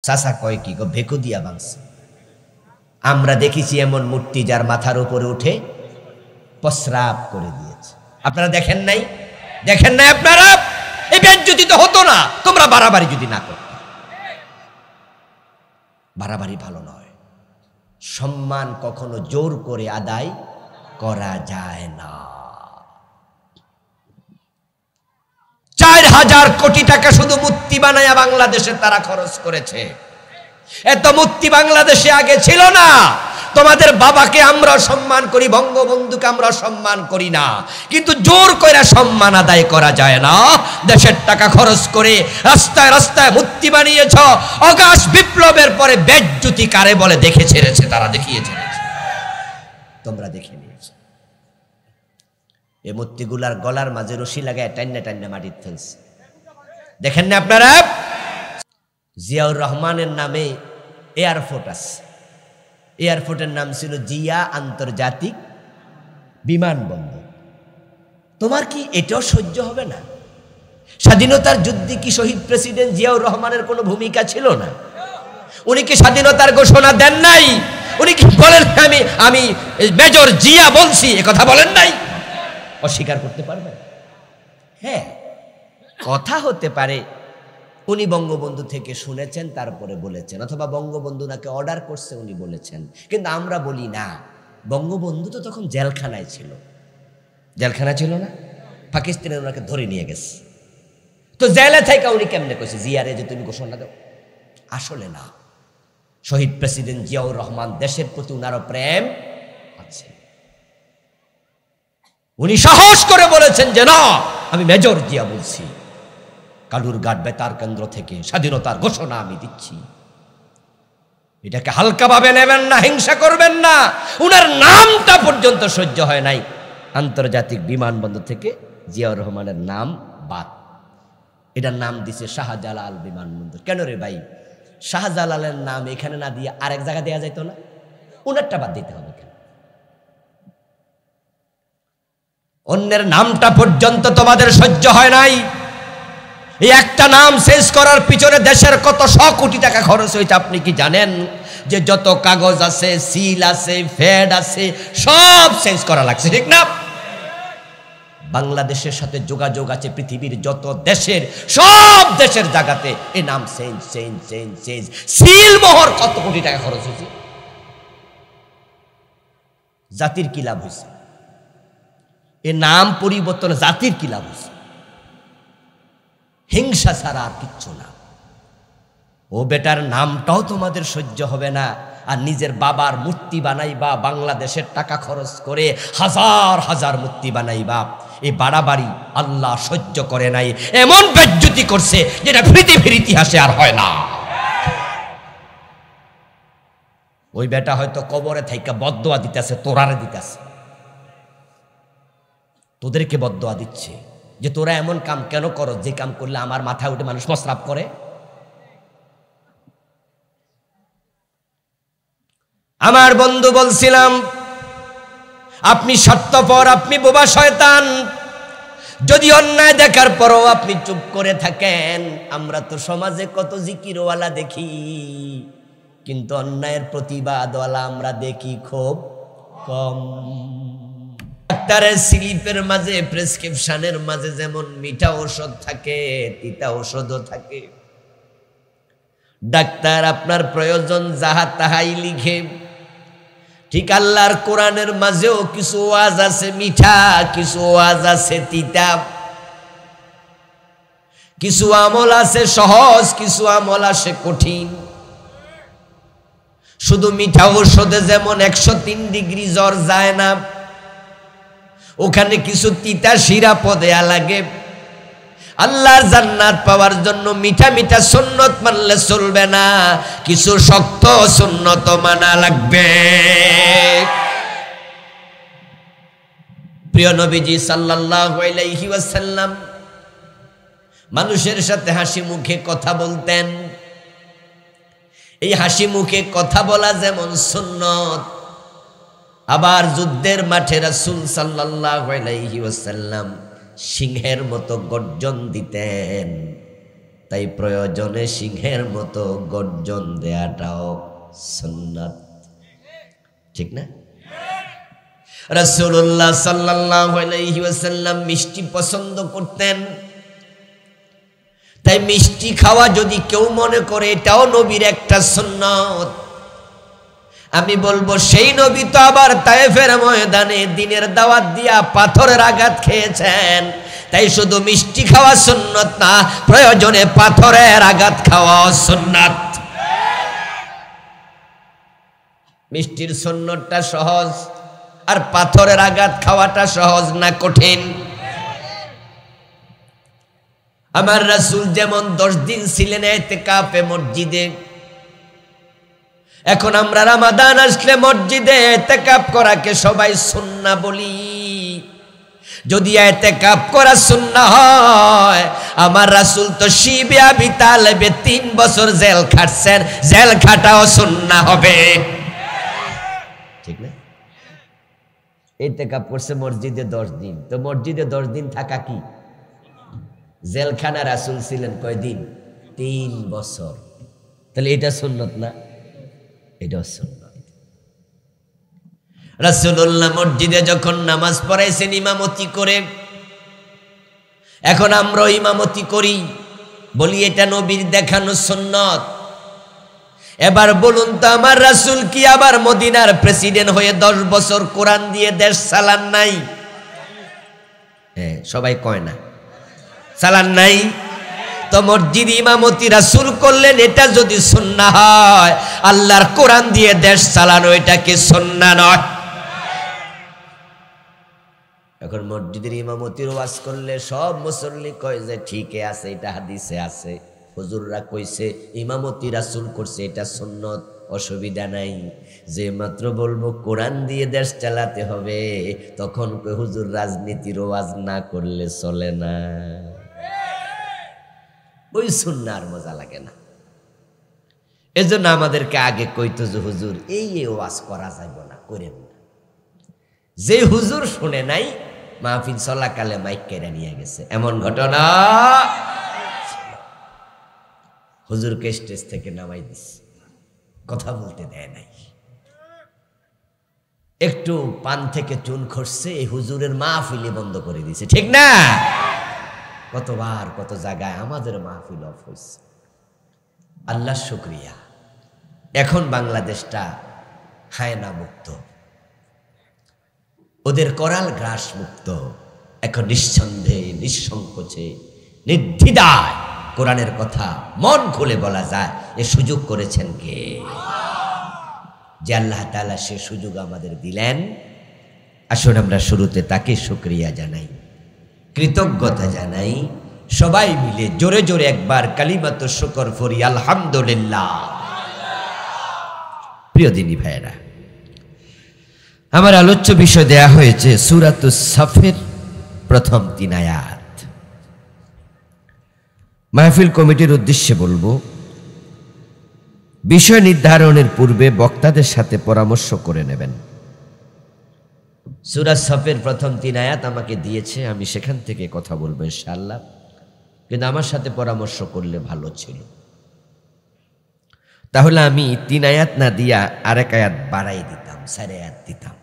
চাচা কয় কি গো, ভেকু দিয়া ভাঙছে। আমরা দেখেছি এমন মূর্তি যার মাথার উপরে উঠে প্রস্রাব করে দিয়েছে। আপনারা দেখেন নাই? দেখেন নাই আপনারা? এই বেজ্জতি তো হতো না তোমরা বাড়াবাড়ি যদি না করতে। বাড়াবাড়ি ভালো নয়। সম্মান কখনো জোর করে আদায় করা যায় না। 4000 কোটি টাকা শুধু মূর্তি বানায়া বাংলাদেশে তারা খরচ করেছে। এত মূর্তি বাংলাদেশে আগে ছিল না। তোমাদের বাবাকে আমরা সম্মান করি, বঙ্গবন্ধুকে আমরা সম্মান করি না, কিন্তু জোর করে সম্মান আদায় করা যায় না। দেশের টাকা খরচ করে রাস্তায় রাস্তায় মূর্তি বানিয়েছ। অগাস্ট বিপ্লবের পরে বেজ্জতি কারে বলে দেখে ছেড়েছে, তারা দেখিয়ে ছেড়েছে, তোমরা দেখে নিয়েছো। এই মূর্তিগুলার গলার মাঝে রশি লাগায় টান্না টান্না মাটির ফেলছে। দেখেন না আপনারা? জিয়াউর রহমানের নামে এয়ারপোর্ট আছে। এয়ারপোর্টের নাম ছিল জিয়া আন্তর্জাতিক বিমানবন্দর। তোমার কি এটাও সহ্য হবে না? স্বাধীনতার যুদ্ধে কি শহীদ প্রেসিডেন্ট জিয়াউর রহমানের কোনো ভূমিকা ছিল না? উনি কি স্বাধীনতার ঘোষণা দেন নাই? উনি কি বলেন আমি মেজর জিয়া বলছি, এ কথা বলেন নাই? অস্বীকার করতে পারবেন? হ্যাঁ, কথা হতে পারে উনি বঙ্গবন্ধু থেকে শুনেছেন তারপরে বলেছেন, অথবা বঙ্গবন্ধু নাকি অর্ডার করছে উনি বলেছেন। কিন্তু আমরা বলি না, বঙ্গবন্ধু তো তখন জেলখানায় ছিল। জেলখানা ছিল না? পাকিস্তানে ওনাকে ধরে নিয়ে গেছে। তো জেলে থেকে উনি কেমনে কইছে জিয়ারে যে তুমি ঘোষণা দাও? আসলে না, শহীদ প্রেসিডেন্ট জিয়াউর রহমান দেশের প্রতি উনারও প্রেম আছে। উনি সাহস করে বলেছেন যে না, আমি মেজর জিয়া বলছি, কালুরঘাট বেতার কেন্দ্র থেকে স্বাধীনতার ঘোষণা আমি দিচ্ছি। এটাকে হালকাভাবে নেবেন না, হিংসা করবেন না। উনার নামটা পর্যন্ত সহ্য হয় নাই। আন্তর্জাতিক বিমানবন্দর থেকে জিয়াউর রহমানের নাম বাদ, এটার নাম দিছে শাহজালাল বিমানবন্দর। কেন রে ভাই? শাহজালালের নাম এখানে না দিয়ে আরেক জায়গা দেওয়া যাইতো না? উনারটা বাদ দিতে হবে কেন? অন্যের নামটা পর্যন্ত তোমাদের সহ্য হয় নাই। এই একটা নাম চেঞ্জ করার পিছনে দেশের কত 100 কোটি টাকা খরচ হয়েছে আপনি কি জানেন? যে যত কাগজ আছে, সিল আছে, ফেড আছে, সব চেঞ্জ করা লাগছে, ঠিক না? বাংলাদেশের সাথে যোগাযোগ আছে পৃথিবীর যত দেশের, সব দেশের জায়গাতে এই নাম change change change change, seal মোহর কত কোটি টাকা খরচ হয়েছে। জাতির কি লাভ হয়েছে? এ নাম পরিবর্তন জাতির কি লাভ হয়েছে? হিংসা ছাড়া আর কিচ্ছু না। ও বেটার নামটাও তোমাদের সহ্য হবে না, আর নিজের বাবার মূর্তি বানাইবা, বাংলাদেশের টাকা খরচ করে হাজার হাজার মূর্তি বানাইবা। এই বাড়াবাড়ি আল্লাহ সহ্য করে নাই, এমন বেজ্জতি করছে যেটা পৃথিবীর ইতিহাসে আর হয় না। ওই বেটা হয়তো কবরে থাইকা বদদোয়া দিতেছে, তোরারে দিতেছে, তোদেরকে বদদোয়া দিচ্ছে যে তোরা এমন কাম কেন করো যে কাম করলে আমার মাথায় উঠে মানুষ প্রস্রাব করে। আমার বন্ধু বলছিলাম, আপনি স্বার্থপর, আপনি বোবা শয়তান, যদি অন্যায় দেখার পরও আপনি চুপ করে থাকেন। আমরা তো সমাজে কত জিকিরওয়ালা দেখি, কিন্তু অন্যায়ের প্রতিবাদওয়ালা আমরা দেখি খুব কম। ডাক্তারের স্লিপের মাঝে, প্রেসক্রিপশনের মাঝে যেমন মিঠা ঔষধ থাকে, তিতা ঔষধও থাকে। ডাক্তার আপনার প্রয়োজন যাহা তাহাই লিখে, ঠিক আল্লাহর কোরআনের মাঝেও কিছু ওয়াজ আছে মিঠা, কিছু ওয়াজ আছে তিতা, কিছু আমল আছে সহজ, কিছু আমল আছে কঠিন। শুধু মিঠা ঔষধে যেমন 103 ডিগ্রি জ্বর যায় না, ওখানে কিছু তিতা সিরাপ দেয়া লাগে। আল্লাহর জান্নাত পাওয়ার জন্য মিঠা মিঠা সুন্নত মানলে চলবে না, কিছু শক্ত সুন্নত মানা লাগবে। প্রিয় নবীজি সাল্লাল্লাহু আলাইহি ওয়াসাল্লাম মানুষের সাথে হাসি মুখে কথা বলতেন। এই হাসি মুখে কথা বলা যেমন সুন্নত, আবার যুদ্ধের মাঠে রাসূল সাল্লাল্লাহু আলাইহি ওয়াসাল্লাম সিংহের মতো গর্জন দিতেন। তাই প্রয়োজনে সিংহের মতো গর্জন দেয়াটাও সুন্নাত, ঠিক না? রাসূলুল্লাহ সাল্লাল্লাহু আলাইহি ওয়াসাল্লাম মিষ্টি পছন্দ করতেন, তাই মিষ্টি খাওয়া যদি কেউ মনে করে এটাও নবীর একটা সুন্নাত, আমি বলবো সেই নবী তো আবার তায়েফের ময়দানে দিনের দাওয়াত দিয়া পাথরের আঘাত খেয়েছেন, তাই শুধু মিষ্টি খাওয়া সুন্নাত না, প্রয়োজনে পাথরের আঘাত খাওয়া সুন্নাত। মিষ্টির সুন্নাতটা সহজ, আর পাথরের আঘাত খাওয়াটা সহজ না কঠিন? আমার রাসূল যেমন 10 দিন ছিলেন ইতিকাফে মসজিদে, এখন আমরা রমাদান আসলে মসজিদে ইতিকাফ করাকে সবাই সুন্নাহ বলি। যদি ইতিকাফ করা সুন্নাহ হয়, আমার রাসূল তো শিবে আবি তালেবে 3 বছর জেল খাটছেন, জেল খাটাও সুন্নাহ হবে, ঠিক না? ইতিকাফ করছে মসজিদে 10 দিন, তো মসজিদে 10 দিন থাকা কি? জেলখানা রাসূল ছিলেন কয়দিন? 3 বছর। তাহলে এটা সুন্নাত না? এটা সুন্নাত। রাসূলুল্লাহ মসজিদে যখন নামাজ পড়াইছেন ইমামতি করে, এখন আমরা ইমামতি করি, বলি এটা নবীর দেখানো সুন্নাত। এবার বলুন তো, আমার রাসূল কি আবার মদিনার প্রেসিডেন্ট হয়ে 10 বছর কোরআন দিয়ে দেশ চালান নাই? হ্যাঁ, সবাই কয় না চালান নাই? তো মসজিদ ইমামতি রাসূল করলেন, এটা যদি সুন্নাহ হয়, আল্লাহর কোরআন দিয়ে দেশ চালানো এটা কি সুন্নাহ নয়? এখন মসজিদের ইমামতির ওয়াজ করলে সব মুসল্লি কয় যে ঠিকই আছে, এটা হাদিসে আছে, হুজুররা কইছে, ইমামতি রাসূল করছে, এটা সুন্নাত, অসুবিধা নাই। যে মাত্র বলবো কোরআন দিয়ে দেশ চালাতে হবে, তখন কই হুজুর রাজনীতির ওয়াজ না করলে চলে না। ওই সুন্নাহর মজা লাগে না। এজন্য আমাদেরকে আগে কইতো যে হুজুর এই ওয়াজ করা যাবে না, করেন না। যে হুজুর শুনে নাই, মাহফিল চলাকালে মাইক কেড়ে নিয়ে গেছে, এমন ঘটনা হুজুরকে স্টেজ থেকে নামাই দিছে, কথা বলতে দেয় নাই। একটু পান থেকে চুন খসছে, এই হুজুরের মাহফিলে বন্ধ করে দিছে, ঠিক না? কতবার কত জায়গায় আমাদের মাহফিল অফ হয়েছে। আল্লাহর শুকরিয়া, এখন বাংলাদেশটা হায়না মুক্ত, ওদের করাল গ্রাস মুক্ত। এখন নিঃসন্দেহে, নিঃসংকোচে, নির্দ্বিধায় কোরআনের কথা মন খুলে বলা যায়। এ সুযোগ করেছেন কে? যে আল্লাহ তাআলা সে সুযোগ আমাদের দিলেন। আসুন আমরা শুরুতে তাকে শুকরিয়া জানাই, কৃতজ্ঞতা জানাই, সবাই মিলে জোরে জোরে একবার কালিমাতু শুকর পড়ি, আলহামদুলিল্লাহ। প্রিয় দিনী ভাইয়েরা, আমার আলোচ্য বিষয় দেয়া হয়েছে সূরাতুস সাফের প্রথম 3 আয়াত। মাহফিল কমিটির উদ্দেশ্যে বলবো, বিষয় নির্ধারণের পূর্বে বক্তাদের সাথে পরামর্শ করে নেবেন। সূরা সাফের প্রথম 3 আয়াত আমাকে দিয়েছে, আমি সেখান থেকে কথা বলবো ইনশাআল্লাহ, কিন্তু আমার সাথে পরামর্শ করলে ভালো ছিল। তাহলে আমি 3 আয়াত না দিয়া আরেক আয়াত বাড়াই দিতাম, 4 আয়াত দিতাম।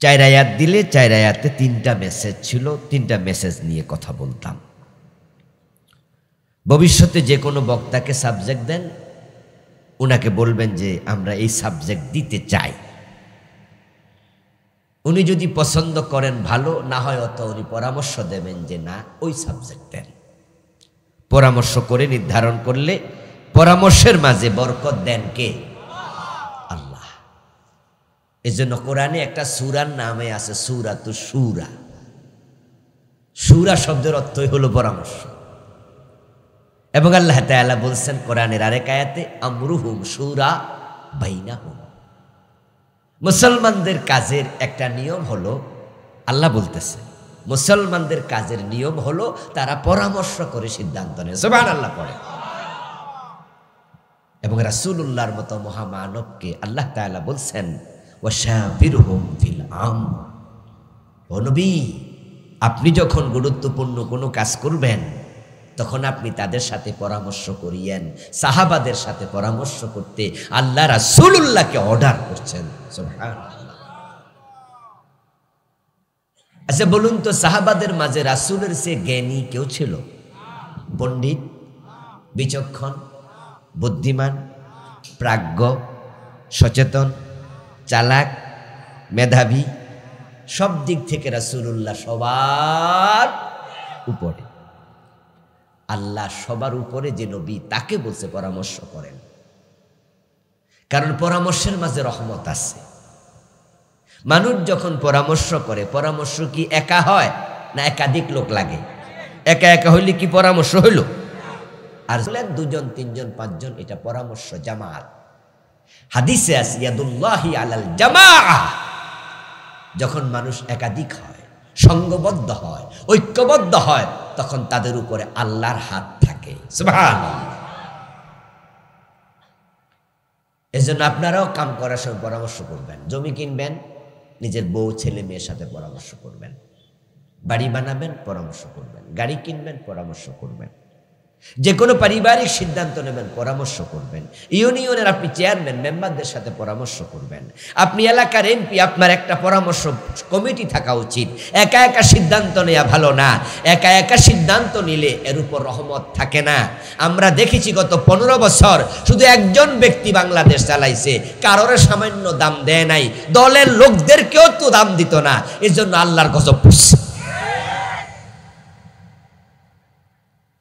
4 আয়াত দিলে 4 আয়াতে 3টা মেসেজ ছিল, 3টা মেসেজ নিয়ে কথা বলতাম। ভবিষ্যতে যে কোনো বক্তাকে সাবজেক্ট দেন, উনাকে বলবেন যে আমরা এই সাবজেক্ট দিতে চাই। উনি যদি পছন্দ করেন ভালো, না হয় অত উনি পরামর্শ দেবেন যে না ওই সাবজেক্ট দেন। পরামর্শ করে নির্ধারণ করলে পরামর্শের মাঝে বরকত দেন কে? আল্লাহ। এজন্য কোরআনে একটা সূরার নামে আছে সূরাতুশ শুরা। শুরা শব্দের অর্থই হলো পরামর্শ। এবং আল্লাহ তাআলা বলছেন কোরআনের আরেক আয়াতে, আমরুহুম শুরা বাইনাহুম। মুসলমানদের কাজের একটা নিয়ম হলো, আল্লাহ বলতেছে মুসলমানদের কাজের নিয়ম হলো তারা পরামর্শ করে সিদ্ধান্ত নেয়। সুবহানাল্লাহ পড়ে। এবং রাসূলুল্লাহর মতো মহামানবকে আল্লাহ তাআলা বলছেন ওয়াশাবিরহুম ফিল আমর। ও নবী, আপনি যখন গুরুত্বপূর্ণ কোনো কাজ করবেন, তখন আপনি তাদের সাথে পরামর্শ করিয়েন। সাহাবাদের সাথে পরামর্শ করতে আল্লাহ রাসূলুল্লাহকে অর্ডার করছেন। সুবহানাল্লাহ। আচ্ছা বলুন তো, সাহাবাদের মাঝে রাসূলের চেয়ে জ্ঞানী কেউ ছিল? পণ্ডিত, বিচক্ষণ, বুদ্ধিমান, প্রাজ্ঞ, সচেতন, চালাক, মেধাবী, সব দিক থেকে রাসূলুল্লাহ সবার উপরে। আল্লাহ সবার উপরে যে নবী, তাকে বলছে পরামর্শ করেন। কারণ পরামর্শের মাঝে রহমত আছে। মানুষ যখন পরামর্শ করে, পরামর্শ কি একা হয় না একাধিক লোক লাগে? একা একা হইলে কি পরামর্শ হইল? আর দুজন, তিনজন, পাঁচজন, এটা পরামর্শ, জামাত। হাদিসে আছে ইয়াদুল্লাহি আলাল জামাআহ। যখন মানুষ একাধিক হয়, সংঘবদ্ধ হয়, ঐক্যবদ্ধ হয়, তখন তাদের উপরে আল্লাহর হাত থাকে। সুবহানাল্লাহ। এজন্য আপনারাও কাম করার সময় পরামর্শ করবেন। জমি কিনবেন, নিজের বউ, ছেলে, মেয়ের সাথে পরামর্শ করবেন। বাড়ি বানাবেন, পরামর্শ করবেন। গাড়ি কিনবেন, পরামর্শ করবেন। যে কোনো পারিবারিক সিদ্ধান্ত নেবেন, পরামর্শ করবেন। ইউনিয়নের আপনি চেয়ারম্যান, মেম্বারদের সাথে পরামর্শ করবেন। আপনি এলাকার এমপি, আপনার একটা পরামর্শ কমিটি থাকা উচিত। একা একা সিদ্ধান্ত নেওয়া ভালো না। একা একা সিদ্ধান্ত নিলে এর উপর রহমত থাকে না। আমরা দেখেছি গত 15 বছর শুধু একজন ব্যক্তি বাংলাদেশ চালাইছে, কারোর সামান্য দাম দেয় নাই, দলের লোকদেরকেও তো দাম দিত না। এজন্য আল্লাহর গজব পড়ছে।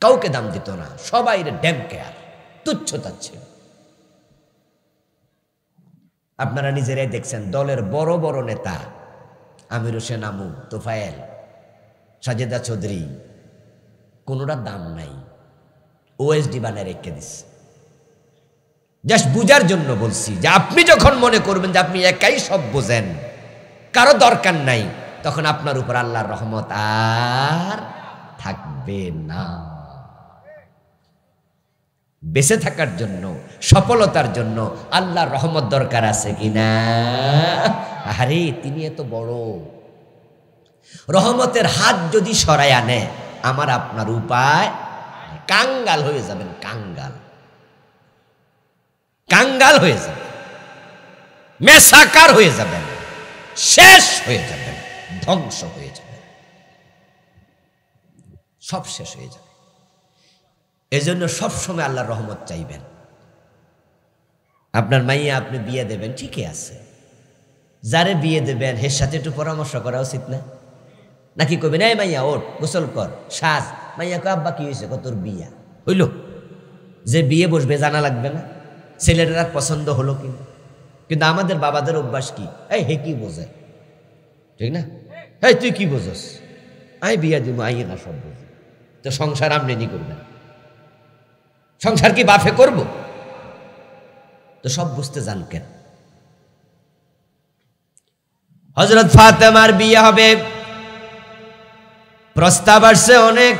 কাউকে দাম দিত না, সবাই ড্যাম কেয়ার, তুচ্ছ তাচ্ছ। আপনারা নিজেরাই দেখছেন, দলের বড় বড় নেতা আমির হোসেন আমু, তোফায়েল, সাজেদা চৌধুরী, কোনোটার দাম নাই, ওএসডি বানায় রেখে দিচ্ছে। জাস্ট বুঝার জন্য বলছি যে আপনি যখন মনে করবেন যে আপনি একাই সব বোঝেন, কারো দরকার নাই, তখন আপনার উপর আল্লাহর রহমত আর থাকবে না। বেঁচে থাকার জন্য, সফলতার জন্য আল্লাহর রহমত দরকার আছে কিনা? আরে তিনি এত বড়, রহমতের হাত যদি সরাই আনে, আমার আপনার উপায়, কাঙ্গাল হয়ে যাবেন। কাঙ্গাল, কাঙ্গাল হয়ে যাবেন, মেসাকার হয়ে যাবেন, শেষ হয়ে যাবেন, ধ্বংস হয়ে যাবেন, সব শেষ হয়ে যাবে। এজন্য সবসময় আল্লাহর রহমত চাইবেন। আপনার মাইয়া আপনি বিয়ে দেবেন, ঠিকই আছে, যারে বিয়ে দেবেন এর সাথে একটু পরামর্শ করা উচিত না? নাকি কবেন এই মাইয়া ওঠ, গোসল কর, সাজ। মাইয়া কো আব্বা কি হয়েছে, কত তোর বিয়া হইল? যে বিয়ে বসবে জানা লাগবে না ছেলেটার পছন্দ হলো কিনা? কিন্তু আমাদের বাবাদের অভ্যাস কি, এই হে কি বোঝে, ঠিক না? এই তুই কি বোঝস, আই বিয়া দিব, আই না সব বোঝে। তো সংসার আমনি করবেন, সংসার কি বাফে করব? তো সব বুঝতে যান কেন? হযরত ফাতেমার বিয়ে হবে, প্রস্তাব আসছে অনেক।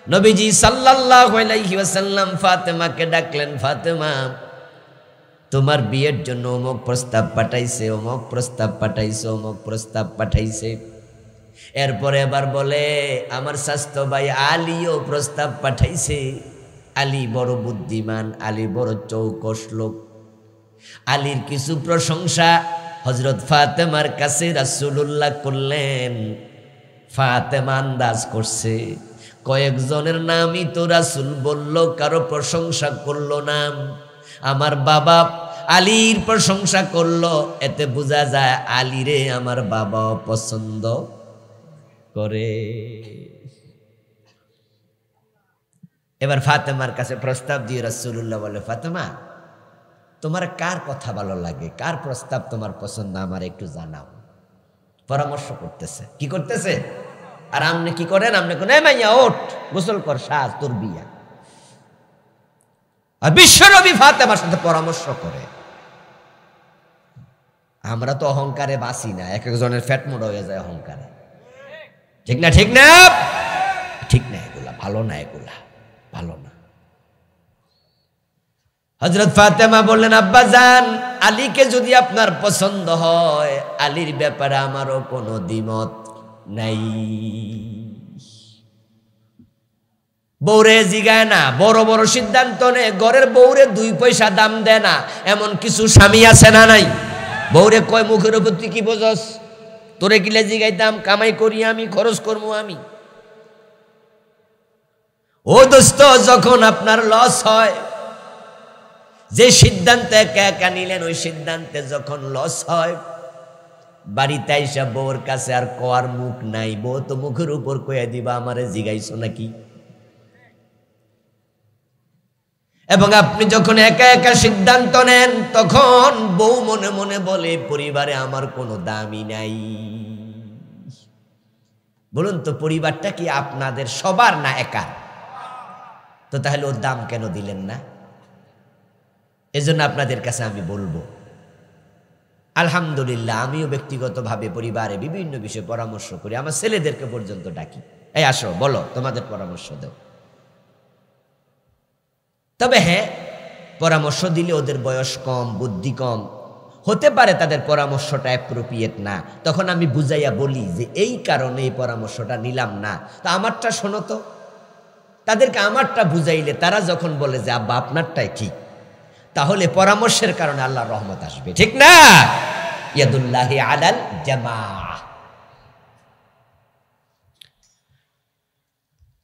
নবীজি সাল্লাল্লাহু আলাইহি ওয়াসাল্লাম ফাতেমাকে ডাকলেন, ফাতেমা তোমার বিয়ের জন্য অমুক প্রস্তাব পাঠাইছে, অমুক প্রস্তাব পাঠাইছে, অমুক প্রস্তাব পাঠাইছে। এরপরে এবার বলে আমার স্বাস্থ্য ভাই আলীও প্রস্তাব পাঠাইছে। আলী বড় বুদ্ধিমান, আলী বড় চৌকস লোক। আলীর কিছু প্রশংসা হযরত ফাতেমার কাছে রাসূলুল্লাহ করলেন। ফাতেমা আন্দাজ করছে, কয়েকজনের নামই তো রাসূল বলল, কারো প্রশংসা করলো না। আমার বাবা আলীর প্রশংসা করলো, এতে বোঝা যায় আলীরে আমার বাবা পছন্দ করে। এবার ফাতেমার কাছে প্রস্তাব দিয়ে রাসূলুল্লাহ বলে, ফাতেমা তোমার কার কথা ভালো লাগে, কার প্রস্তাব তোমার পছন্দ, আমার একটু জানাও। পরামর্শ করতেছে, কি করতেছে? আর আপনি কি করেন? আপনি কোন মাইয়া ওঠ, গোসল কর, সাজ, তোর বিয়া। আর বিশ্বনবী ফাতেমার সাথে পরামর্শ করে। আমরা তো অহংকারে বাঁচি না, এক একজনের ফ্যাট মোড় হয়ে যায় অহংকারে, ঠিক না? ঠিক না? ঠিক না, এগুলা ভালো না, এগুলা ভালো না। হযরত ফাতেমা বললেন, আব্বাজান আলীকে যদি আপনার পছন্দ হয়, আলীর ব্যাপারে আমারও কোনো দ্বিমত নাই। বউরে জিগায় না, বড় বড় সিদ্ধান্ত নেয়, ঘরের বউরে 2 পয়সা দাম দেয় না, এমন কিছু স্বামী আছে না নাই? বউরে কয় মুখের উপর তুই কি বোঝস, তোরে কিলে জিগাইতাম, কামাই করি আমি, খরচ করবো আমি। ও দোস্ত, যখন আপনার লস হয়, যে সিদ্ধান্তে একা একা নিলেন ওই সিদ্ধান্তে যখন লস হয়, বাড়িতে আইসা বউর কাছে আর কোয়ার মুখ নাই, বউ তো মুখের উপর কইয়া দিবা আমারে জিগাইছো নাকি। এবং আপনি যখন একা একা সিদ্ধান্ত নেন, তখন বউ মনে মনে বলে পরিবারে আমার কোনো দামই নাই। বলুন তো, পরিবারটা কি আপনাদের সবার না একা? তো তাহলে ওর দাম কেন দিলেন না? এজন্য আপনাদের কাছে আমি বলবো, আলহামদুলিল্লাহ, আমিও ব্যক্তিগতভাবে পরিবারে বিভিন্ন বিষয়ে পরামর্শ করি, আমার ছেলেদেরকে পর্যন্ত ডাকি, এই আসো বলো, তোমাদের পরামর্শ দাও। তবে হ্যাঁ, পরামর্শ দিলে ওদের বয়স কম, বুদ্ধি কম, হতে পারে তাদের পরামর্শটা অ্যাপ্রোপ্রিয়েট না, তখন আমি বুঝাইয়া বলি যে এই কারণে এই পরামর্শটা নিলাম না, তা আমারটা শোনো তো। তাদেরকে আমারটা বুঝাইলে তারা যখন বলে যে আব্বা আপনারটাই ঠিক, তাহলে পরামর্শের কারণে আল্লাহর রহমত আসবে, ঠিক না? ইয়াদুল্লাহি আলাল জামাআহ।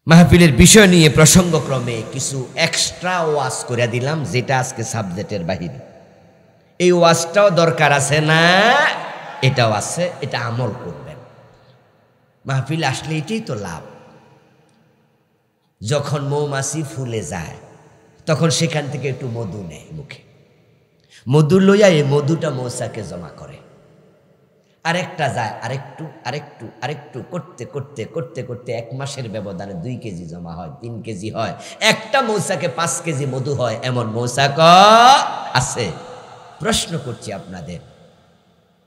মাহফিলের বিষয় নিয়ে প্রসঙ্গক্রমে কিছু এক্সট্রা ওয়াজ করে দিলাম, যেটা আজকে সাবজেক্টের বাহিরে। এই ওয়াজটাও দরকার আছে না? এটাও আছে, এটা আমল করবেন। মাহফিল আসলে এটাই তো লাভ। যখন মৌমাছি ফুলে যায়, তখন সেখান থেকে একটু মধু নেয় মুখে, মধু লইয়া এই মধুটা মৌচাকে জমা করে, আরেকটা যায়, আরেকটু আরেকটু আরেকটু করতে করতে করতে করতে 1 মাসের ব্যবধানে 2 কেজি জমা হয়, 3 কেজি হয়, একটা মৌচাকে 5 কেজি মধু হয়, এমন মৌচাক আছে। প্রশ্ন করছি আপনাদের,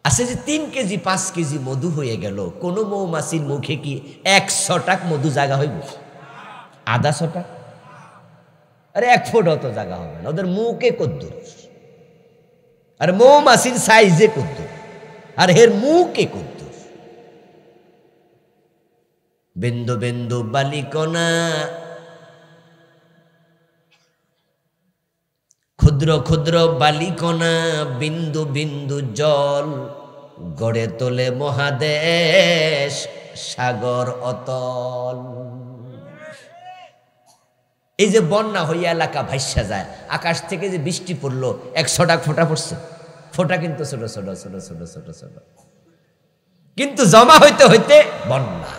আছে যে 3 কেজি 5 কেজি মধু হয়ে গেল, কোন মৌমাছির মুখে কি 100 টাক মধু জায়গা হইব? আধা 100 টাক? আরে 1 ফুট অত জায়গা হবে না, ওদের মুখে কদ্দুর, আর মৌমাছির সাইজে কদ্দুর, আর হের মুখে কদ্দুর। বিন্দু বিন্দু বালিকণা, ক্ষুদ্র ক্ষুদ্র বালিকণা, বিন্দু বিন্দু জল, গড়ে তোলে মহাদেশ সাগর অতল। এই যে বন্যা হইয়া এলাকা ভাইসা যায়, আকাশ থেকে যে বৃষ্টি পড়লো, 100 টাক ফোঁটা পড়ছে, ফোঁটা কিন্তু ছোট ছোট ছোট ছোট ছোট ছোট, কিন্তু জমা হইতে হইতে বন্যা।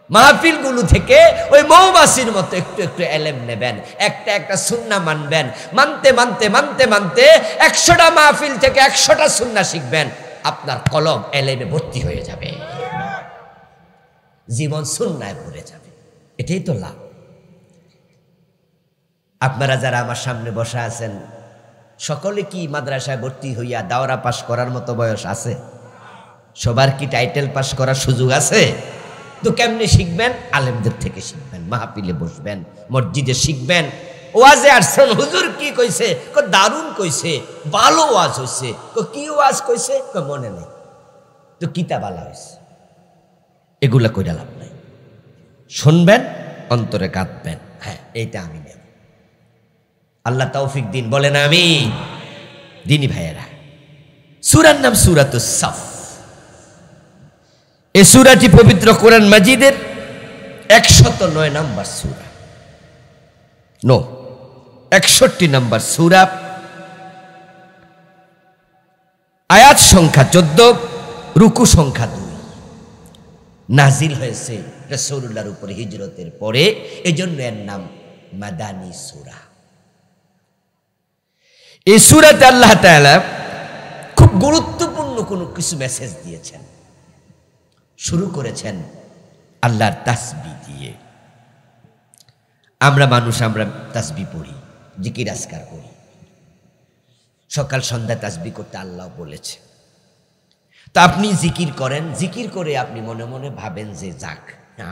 মাহফিলগুলো থেকে ওই মৌমাছির মতো একটু একটু এলেম নেবেন, একটা একটা সুন্নাহ মানবেন, মানতে মানতে মানতে মানতে 100টা মাহফিল থেকে 100টা সুন্নাহ শিখবেন, আপনার কলম এলেমে ভর্তি হয়ে যাবে, জীবন সুন্নায় ভরে যাবে। এটাই তো লাভ। আপনারা যারা আমার সামনে বসা আছেন, সকলে কি মাদ্রাসায় ভর্তি হইয়া দাওরা পাস করার মতো বয়স আছে? সবার কি টাইটেল পাস করার সুযোগ আছে? তো কেমনে শিখবেন? আলেমদের থেকে শিখবেন, মাহফিলে বসবেন, মসজিদে শিখবেন। ওয়াজে আসছেন, হুজুর কি কইছে? দারুণ কইছে, ভালো ওয়াজ হইছে। কি ওয়াজ কইছে? মনে নেই। তো কিতা বালা হয়েছে? এগুলা কইরা লাভ নাই। শুনবেন, অন্তরে কাঁদবেন, হ্যাঁ এইটা আমি নেব। আল্লাহ তৌফিক দিন, বলেন আমিন। দিনী ভাইয়েরা, সূরার নাম সূরাতুস সাফ। এই সূরাটি পবিত্র কোরআন মাজিদের 109 নম্বর সূরা, 61 নম্বর সূরা, আয়াত সংখ্যা 14, রুকু সংখ্যা 2। নাজিল হয়েছে রাসূলুল্লাহর উপরে হিজরতের পরে, এজন্য এর নাম মাদানী সূরা। এই সূরাতে আল্লাহ তাআলা খুব গুরুত্বপূর্ণ কোনো কিছু মেসেজ দিয়েছেন। শুরু করেছেন আল্লাহর তাসবিহ দিয়ে। আমরা মানুষ, আমরা তাসবিহ পড়ি, জিকির আজকার করি, সকাল সন্ধ্যা তাসবিহ করতে আল্লাহ বলেছে। তো আপনি জিকির করেন, জিকির করে আপনি মনে মনে ভাবেন যে যাক,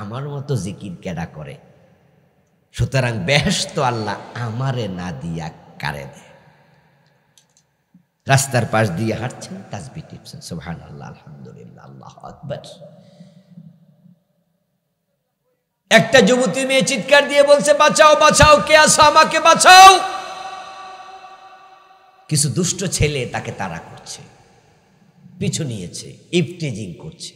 আমার মতো জিকির কেডা করে, সুতরাং বেহেশত আল্লাহ আমারে না দিয়া কারে দেয়। রাস্তার পাশ দিয়ে হাঁটছেন, তাসবিহ টিপছেন, সুবহানাল্লাহ, আলহামদুলিল্লাহ, আল্লাহু আকবার। একটা যুবতী মেয়ে চিৎকার দিয়ে বলছে, বাঁচাও বাঁচাও, কে আছো, আমাকে বাঁচাও। কিছু দুষ্ট ছেলে তাকে তাড়া করছে, পিছু নিয়েছে, ইফটিজিং করছে।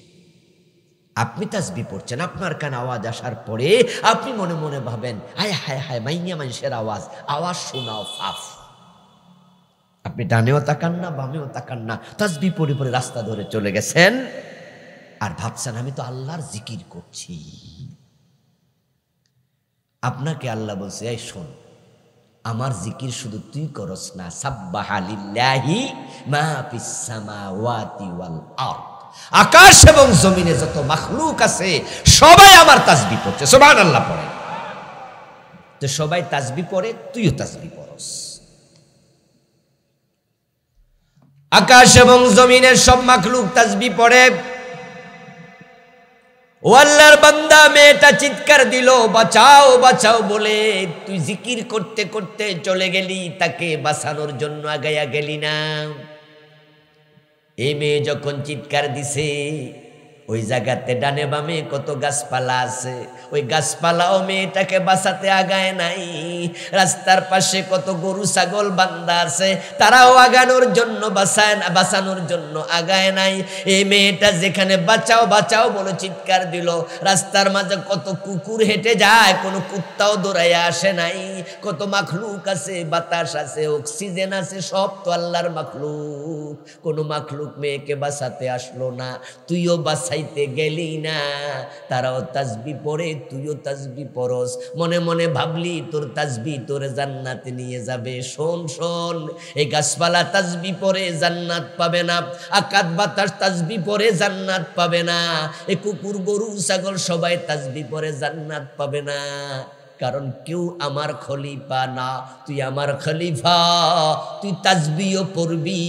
আপনি তাসবিহ পড়ছেন, আপনার কানে আওয়াজ আসার পরে আপনি মনে মনে ভাবেন, হায় হায় হায়, মাইয়া মানুষের আওয়াজ, আওয়াজ শোনাও ফাফ। আপনি ডানেও তাকান না, বামেও তাকান না, তাসবিহ পড়ে পড়ে রাস্তা ধরে চলে গেছেন, আর ভাবছেন আমি তো আল্লাহর জিকির করছি। আপনাকে আল্লাহ বলছে, এই শোন, আমার জিকির শুধু তুই করস না, সাব্বাহা লিল্লাহি মা ফিস সামাওয়াতি ওয়াল আরদ, আকাশ এবং জমিনে যত মাখলুক আছে সবাই আমার তাসবিহ পড়ছে, সুবহানাল্লাহ পড়ে। তো সবাই তাসবিহ পড়ে, তুইও তাসবিহ পড়স। আকাশ এবং জমিনের সব মাখলুক তাসবিহ পড়ে। ও আল্লাহর বান্দা, মেয়েটা চিৎকার দিল, বাঁচাও বাঁচাও বলে, তুই জিকির করতে করতে চলে গেলি, তাকে বাঁচানোর জন্য আগাইয়া গেলি না। এই মেয়ে যখন চিৎকার দিছে, ওই জায়গাতে ডানে বামে কত গাছপালা আছে, ওই গাছপালাও মেয়েটাকে বাঁচাতে আগায় নাই। রাস্তার পাশে কত গরু ছাগল বান্দা আছে, তারাও আগানোর জন্য বাঁচানোর জন্য আগায় নাই। এই মেয়েটা যেখানে বাঁচাও বাঁচাও বলে চিৎকার দিল, রাস্তার মাঝে কত কুকুর হেঁটে যায়, কোনো কুত্তাও দৌড়াইয়া আসে নাই। কত মাখলুক আছে, বাতাস আছে, অক্সিজেন আছে, সব তো আল্লাহর মাখলুক। কোনো মাখলুক মেয়েকে বাঁচাতে আসলো না, তুইও বাঁচাইতে গেলি না। তারাও তাসবিহ পড়ে, তুইও তাসবিহ পড়স, মনে মনে ভাবলি তোর তাসবিহ তোরে জান্নাতে নিয়ে যাবে। শোন শোন, এই গাছপালা তাসবিহ পড়ে জান্নাত পাবে না, আকাশ বাতাস তাসবিহ পড়ে জান্নাত পাবে না, এই কুকুর গরু ছাগল সবাই তাসবিহ পড়ে জান্নাত পাবে না। কারণ কেউ আমার খলিফা না, তুই আমার খলিফা, তুই তাসবিহ পড়বি।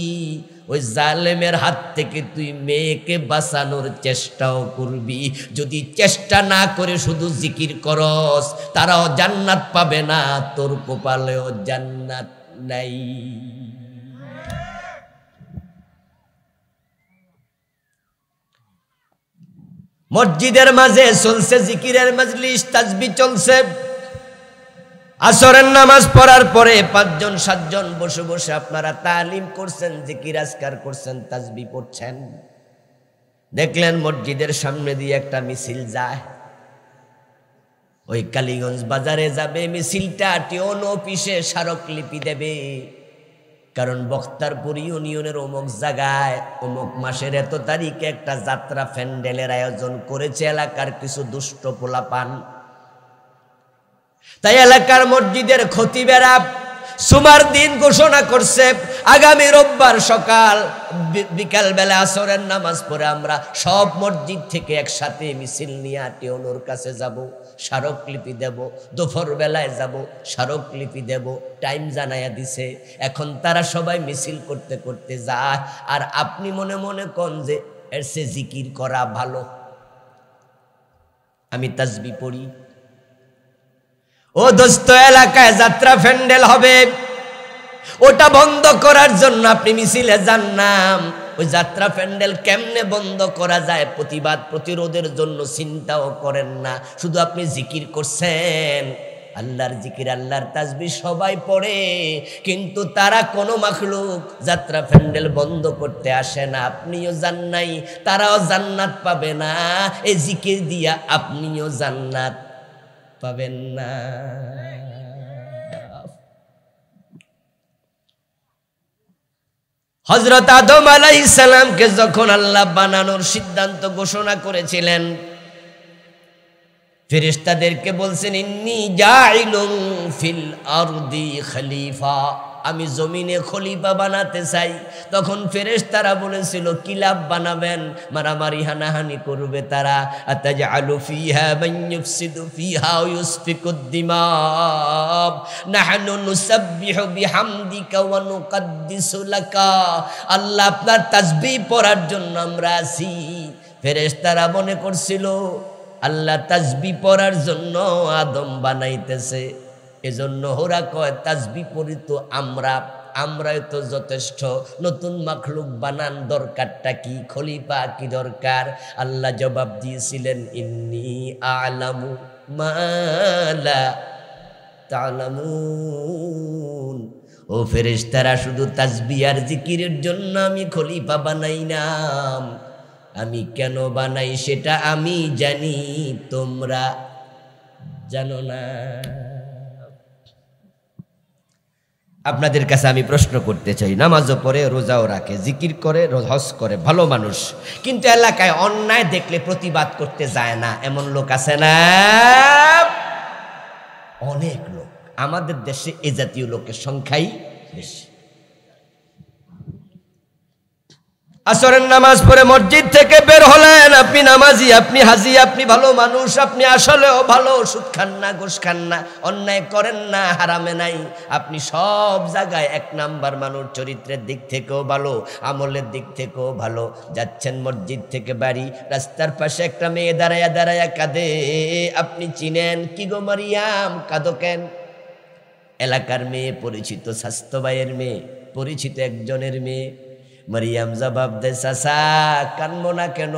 ওই জালেমের হাত থেকে তুই মেয়েকে বাঁচানোর চেষ্টাও করবি। যদি চেষ্টা না করে শুধু জিকির করস, তারাও জান্নাত পাবে না, তোর কপালেও জান্নাত নাই। মসজিদের মাঝে চলছে জিকিরের মজলিস, তাসবিহ চলছে। আসরের নামাজ পড়ার পরে 5 জন 7 জন বসে বসে আপনারা তালিম করছেন, জিকির আজকার করছেন, তাসবিহ পড়ছেন। দেখলেন মসজিদের সামনে দিয়ে একটা মিছিল যায়, ওই কালীগঞ্জ বাজারে যাবে মিছিলটা, টিওন অফিসে স্মারকলিপি দেবে। কারণ বক্তারপুর ইউনিয়নের অমুক জায়গায় অমুক মাসের এত তারিখে একটা যাত্রা প্যান্ডেলের আয়োজন করেছে এলাকার কিছু দুষ্ট পোলাপান। তাই এলাকার মসজিদের খতিবেরা সুমার দিন ঘোষণা করছে, আগামী রোববার সকাল বিকাল বেলা আসরের নামাজ পড়ে আমরা সব মসজিদ থেকে একসাথে মিছিল নিয়ে টিওনোর কাছে যাব, স্মারকলিপি দেব, দুপুর বেলায় যাব, স্মারকলিপি দেব, টাইম জানাইয়া দিছে। এখন তারা সবাই মিছিল করতে করতে যায়, আর আপনি মনে মনে কোন যে এর সে জিকির করা ভালো, আমি তাসবিহ পড়ি। ও দোস্ত, এলাকায় যাত্রা প্যান্ডেল হবে, ওটা বন্ধ করার জন্য আপনি মিছিলে যান না। ওই যাত্রা প্যান্ডেল কেমনে বন্ধ করা যায় প্রতিবাদ প্রতিরোধের জন্য চিন্তাও করেন না, শুধু আপনি জিকির করছেন। আল্লাহর জিকির আল্লাহর তাসবিহ সবাই পড়ে, কিন্তু তারা কোনো মাখলুক যাত্রা প্যান্ডেল বন্ধ করতে আসে না। আপনিও যান নাই, তারাও জান্নাত পাবে না। এই জিকির দিয়া আপনিও জান্নাত পাবেন না। হযরত আদম আলাইহিস সালামকে যখন আল্লাহ বানানোর সিদ্ধান্ত ঘোষণা করেছিলেন, ফেরেশতাদেরকে বলছেন, ইন্নী জাইলুন ফিল আরদি খলিফা, আমি জমিনে খলিফা বানাতে চাই। তখন ফেরেশতারা বলেছিল, কি লাভ বানাবেন, মারামারি হানাহানি করবে তারা। আতাজআলু ফিহা মান ইউফসিদু ফিহা ওয়া ইউসফিকুদ দিমা, নাহনু নুসাব্বিহু বিহামদিকা ওয়া নুকদ্দিসু লাকা, আল্লাহ আপনার তাসবিহ পড়ার জন্য আমরা আছি। ফেরেশতারা মনে করছিল আল্লাহ তাসবিহ পড়ার জন্য আদম বানাইতেছে, এজন্য ওরা কয় তাসবিহ পড়ি তো আমরাই তো যথেষ্ট, নতুন মাখলুক বানান দরকারটা কি, খলিফা কি দরকার? আল্লাহ জবাব দিয়েছিলেন, ইন্নী আ'লামু মা লা তা'লামুন। ও ফেরেশতারা, শুধু তাসবিহ আর জিকিরের জন্য আমি খলিফা বানাই না। আমি কেন বানাই সেটা আমি জানি, তোমরা জানো না। আপনাদের কাছে আমি প্রশ্ন করতে চাই, নামাজও পড়ে, রোজাও রাখে, জিকির করে, হজ করে, ভালো মানুষ, কিন্তু এলাকায় অন্যায় দেখলে প্রতিবাদ করতে যায় না, এমন লোক আছে না? অনেক লোক। আমাদের দেশে এ জাতীয় লোকের সংখ্যাই বেশি। আসরের নামাজ পড়ে মসজিদ থেকে বের হলেন, আপনি নামাজি, আপনি হাজি, আপনি ভালো মানুষ, আপনি আসলেও ভালো, সুদ খান না, ঘুষ খান না, অন্যায় করেন না, হারামে নাই, আপনি সব জায়গায় এক নাম্বার মানুষ, চরিত্রের দিক থেকেও ভালো, আমলের দিক থেকেও ভালো। যাচ্ছেন মসজিদ থেকে বাড়ি, রাস্তার পাশে একটা মেয়ে দাঁড়ায়া দাঁড়ায়া কাঁদে, আপনি চিনেন, কি গো মারিয়াম, কাঁদো কেন? এলাকার মেয়ে, পরিচিত স্বাস্থ্য ভাইয়ের মেয়ে, পরিচিত একজনের মেয়ে। মারিয়াম জবাব দে, চাচা কানবো না কেন?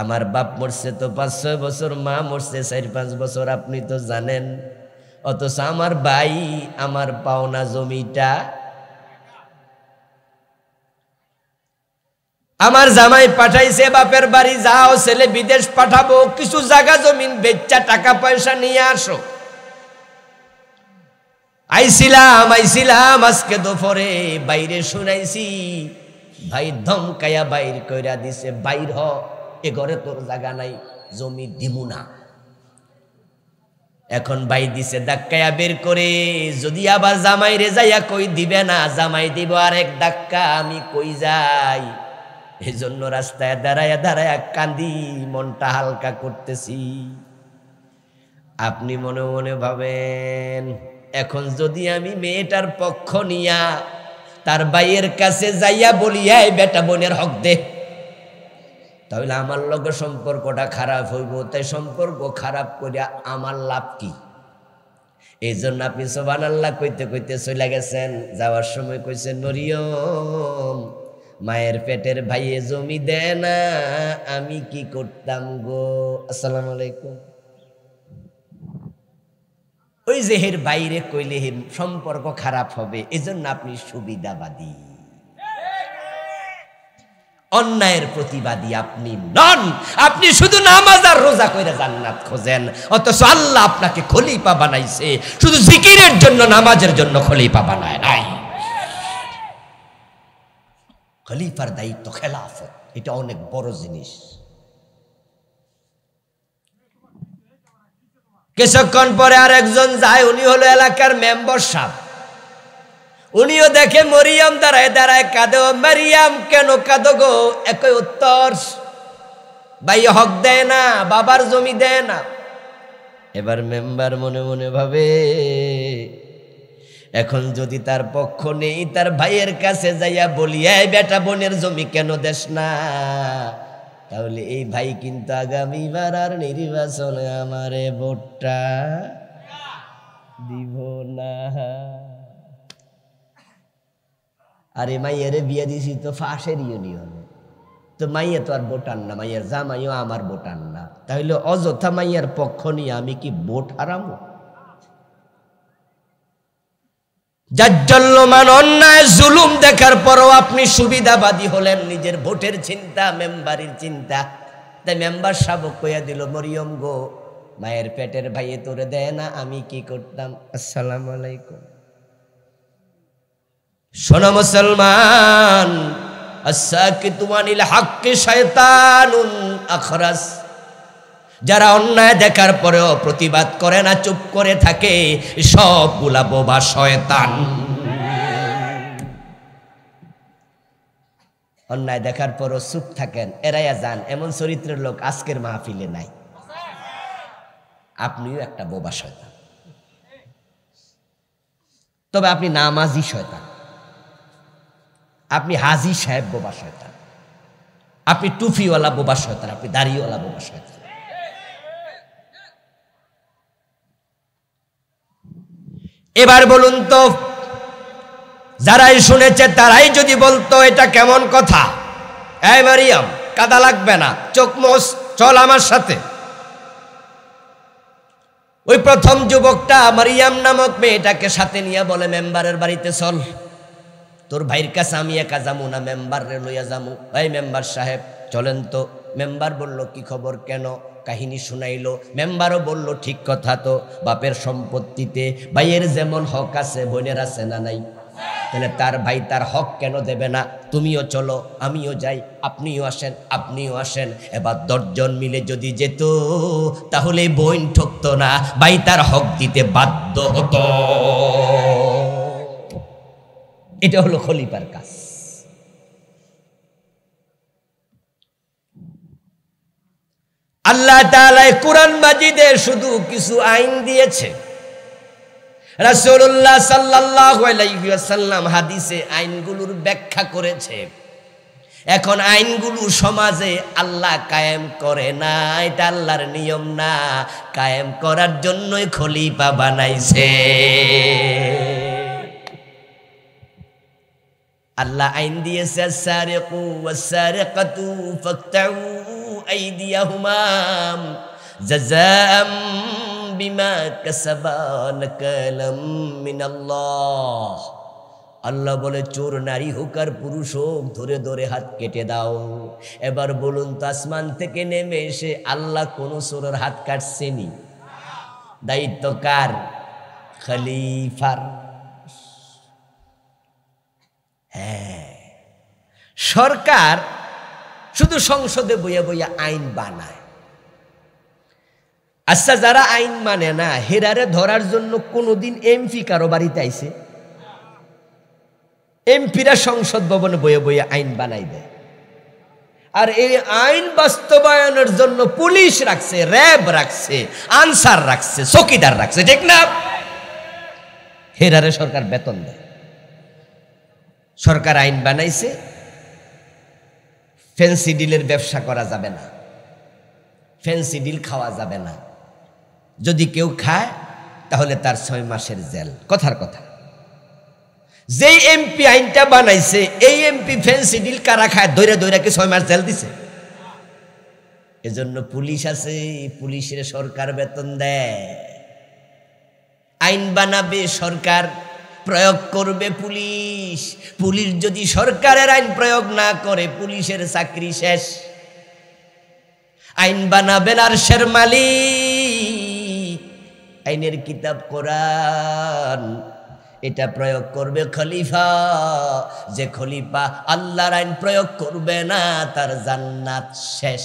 আমার বাপ মরছে তো 5-6 বছর, মা মরছে 4-5 বছর, আপনি তো জানেন। অথচ আমার ভাই আমার পাওনা জমিটা, আমার জামাই পাঠাইছে বাপের বাড়ি, যাও ছেলে বিদেশ পাঠাবো, কিছু জায়গা জমিন বেচা টাকা পয়সা নিয়ে আসো। আইছিলাম আজকে দুপুরে, বাইরে শুনাইছি ভাই ধমকাইয়া বাইর কইরা দিছে, বাইর হ, এ ঘরে তোর জায়গা নাই, জমি দিমু না। এখন ভাই দিছে ধাক্কায়া বের করে, যদি আবার জামাই রে যাইয়া কই দিবে না, জামাই দিব আরেক ধাক্কা, আমি কই যাই? এজন্য রাস্তায় দাঁড়ায়া দাঁড়ায়া কান্দি, মনটা হালকা করতেছি। আপনি মনে মনে ভাবেন, এখন যদি আমি মেয়েটার পক্ষ নিয়া তার ভাইয়ের কাছে যাইয়া বলি, এই বেটা বোনের হক দে, তাহলে আমার লগে সম্পর্কটা খারাপ হইব। তাই সম্পর্ক খারাপ করিয়া আমার লাভ কি? এই জন্য আপনি সুবহানাল্লাহ কইতে কইতে চলে গেছেন। যাওয়ার সময় কইছেন, মরিয়ম মায়ের পেটের ভাইয়ে জমি দেয় না, আমি কি করতাম গো? আসসালামু আলাইকুম। ওই যে হের বাইরে কইলে হের সম্পর্ক খারাপ হবে, এজন্য আপনি সুবিধাবাদী, অন্যায়ের প্রতিবাদী আপনি নন। আপনি শুধু নামাজ আর রোজা কইরা জান্নাত খোঁজেন, অথচ আল্লাহ আপনাকে খলিফা বানাইছে শুধু জিকিরের জন্য, নামাজের জন্য খলিফা বানায় নাই। খলিফার দায়িত্ব খেলাফত, এটা অনেক বড় জিনিস। কিছুক্ষণ পরে আর একজন যায়, উনি হলো এলাকার মেম্বার সাহেব। উনিও দেখে মরিয়ম দাঁড়ায় দাঁড়ায় কাঁদে। মারিয়াম কেন কাঁদো গো? একই উত্তর, ভাই হক দেয় না, বাবার জমি দেয় না। এবার মেম্বার মনে মনে ভাবে, এখন যদি তার পক্ষ নেই, তার ভাইয়ের কাছে যাইয়া বলি, এই বেটা বোনের জমি কেন দেশ না, তাহলে এই ভাই কিন্তু আগামীবার আর নির্বাচনে আমারে ভোটটা দিব না। আরে মাইয়ারে বিয়ে দিছি তো ফাঁসের ইউনিয়নে, তো মাইয়া তো আর ভোটার না, মাইয়ার জামাইও আমার ভোটার না, তাহলে অযথা মাইয়ার পক্ষ নিয়ে আমি কি ভোট হারাবো? জাজ্জাল্যমান অন্যায় জুলুম দেখার পরও আপনি সুবিধাবাদী হলেন, নিজের ভোটের চিন্তা, মেম্বারের চিন্তা। তাই মেম্বার সাহেব কইয়া দিল, মরিয়ম গো মায়ের পেটের ভাইয়ে তোরে দেয় না, আমি কি করতাম? আসসালামু আলাইকুম। শোনো মুসলমান, আস-সাকিতু আনিল হাক্কি শায়তানুন আখরাস। যারা অন্যায় দেখার পরেও প্রতিবাদ করে না, চুপ করে থাকে, সবগুলা বোবা শয়তান। অন্যায় দেখার পরও চুপ থাকেন, এড়াইয়া যান, এমন চরিত্রের লোক আজকের মাহফিলে নাই। আপনিও একটা বোবা শয়তান, তবে আপনি নামাজি শয়তান, আপনি হাজি সাহেব বোবা শয়তান, আপনি টুফিওয়ালা বোবা শয়তান, আপনি দাড়িওয়ালা বোবা শয়তান। এবার বলুন তো, যারাই শুনেছে তারাই যদি বলতো এটা কেমন কথা? এই মারিয়াম কাদা লাগবে না, চোখ মোছ, চল আমার সাথে। ওই প্রথম যুবকটা মারিয়াম নামক মেয়েটাকে সাথে নিয়ে বলে মেম্বারের বাড়িতে চল, তোর ভাইয়ের কাছে আমি একা যাবো না, মেম্বার রে লইয়া যাবো। এই মেম্বার সাহেব চলেন তো। মেম্বার বলল কি খবর, কেন? কাহিনী শুনাইলো। মেম্বারও বলল ঠিক কথা তো, বাপের সম্পত্তিতে ভাইয়ের যেমন হক আছে বোনের আছে না নাই? তাহলে তার ভাই তার হক কেন দেবে না? তুমিও চলো, আমিও যাই, আপনিও আসেন, আপনিও আসেন। এবার 10 জন মিলে যদি যেত তাহলে বোন ঠকতো না, ভাই তার হক দিতে বাধ্য হতো। এটা হলো খলিফার কাজ। আল্লাহ তাআলা কুরআন মাজিদে শুধু কিছু আইন দিয়েছে, রাসূলুল্লাহ সাল্লাল্লাহু আলাইহি ওয়াসাল্লাম হাদিসে আইনগুলোর ব্যাখ্যা করেছে। এখন আইনগুলো সমাজে আল্লাহ কায়েম করে না, এটা আল্লাহর নিয়ম না, কায়েম করার জন্যই খলিফা বানাইছে। আল্লাহ আইন দিয়েছে আস-সারিকু ওয়াস-সারিকাতু ফাকতাউ আইদিয়াহুমা জাযাআম বিমা কাসাবা নাকালাম মিনাল্লাহ। আল্লাহ বলে চোর নারী হোক আর পুরুষ হোক ধরে ধরে হাত কেটে দাও। এবার বলুন তো আসমান থেকে নেমে এসে আল্লাহ কোন চোরের হাত কাটছেনি? দায়িত্ব কার? খলিফার। হ্যাঁ, সরকার শুধু সংসদে বইয়া বইয়া আইন বানায়। আচ্ছা, যারা আইন মানে না হেরারে ধরার জন্য কোনদিন এমপি কারো বাড়িতে আইছে? এমপিরা সংসদ ভবনে বইয়ে বইয়ে আইন বানাই দেয়। আর এই আইন বাস্তবায়নের জন্য পুলিশ রাখছে, র্যাব রাখছে, আনসার রাখছে, চৌকিদার রাখছে, ঠিক না? হেরারে সরকার বেতন দেয়। সরকার আইন বানাইছে ফ্যান্সি ডিলের ব্যবসা করা যাবে না, ফ্যান্সি ডিল খাওয়া যাবে না। যদি কেউ খায় তাহলে তার 6 মাসের জেল। কথার কথা। যেই এমপি আইনটা বানাইছে এই এমপি ফ্যান্সি ডিল কারা খায় দৈরা দৈরা কি 6 মাস জেল দিছে? এজন্য পুলিশ আছে, পুলিশের সরকার বেতন দেয়। আইন বানাবে সরকার, প্রয়োগ করবে পুলিশ। পুলিশ যদি সরকারের আইন প্রয়োগ না করে পুলিশের চাকরি শেষ। আইন বানাবেন আরশের মালিক, আইনের কিতাব কোরআন, এটা প্রয়োগ করবে খলিফা। যে খলিফা আল্লাহর আইন প্রয়োগ করবে না তার জান্নাত শেষ।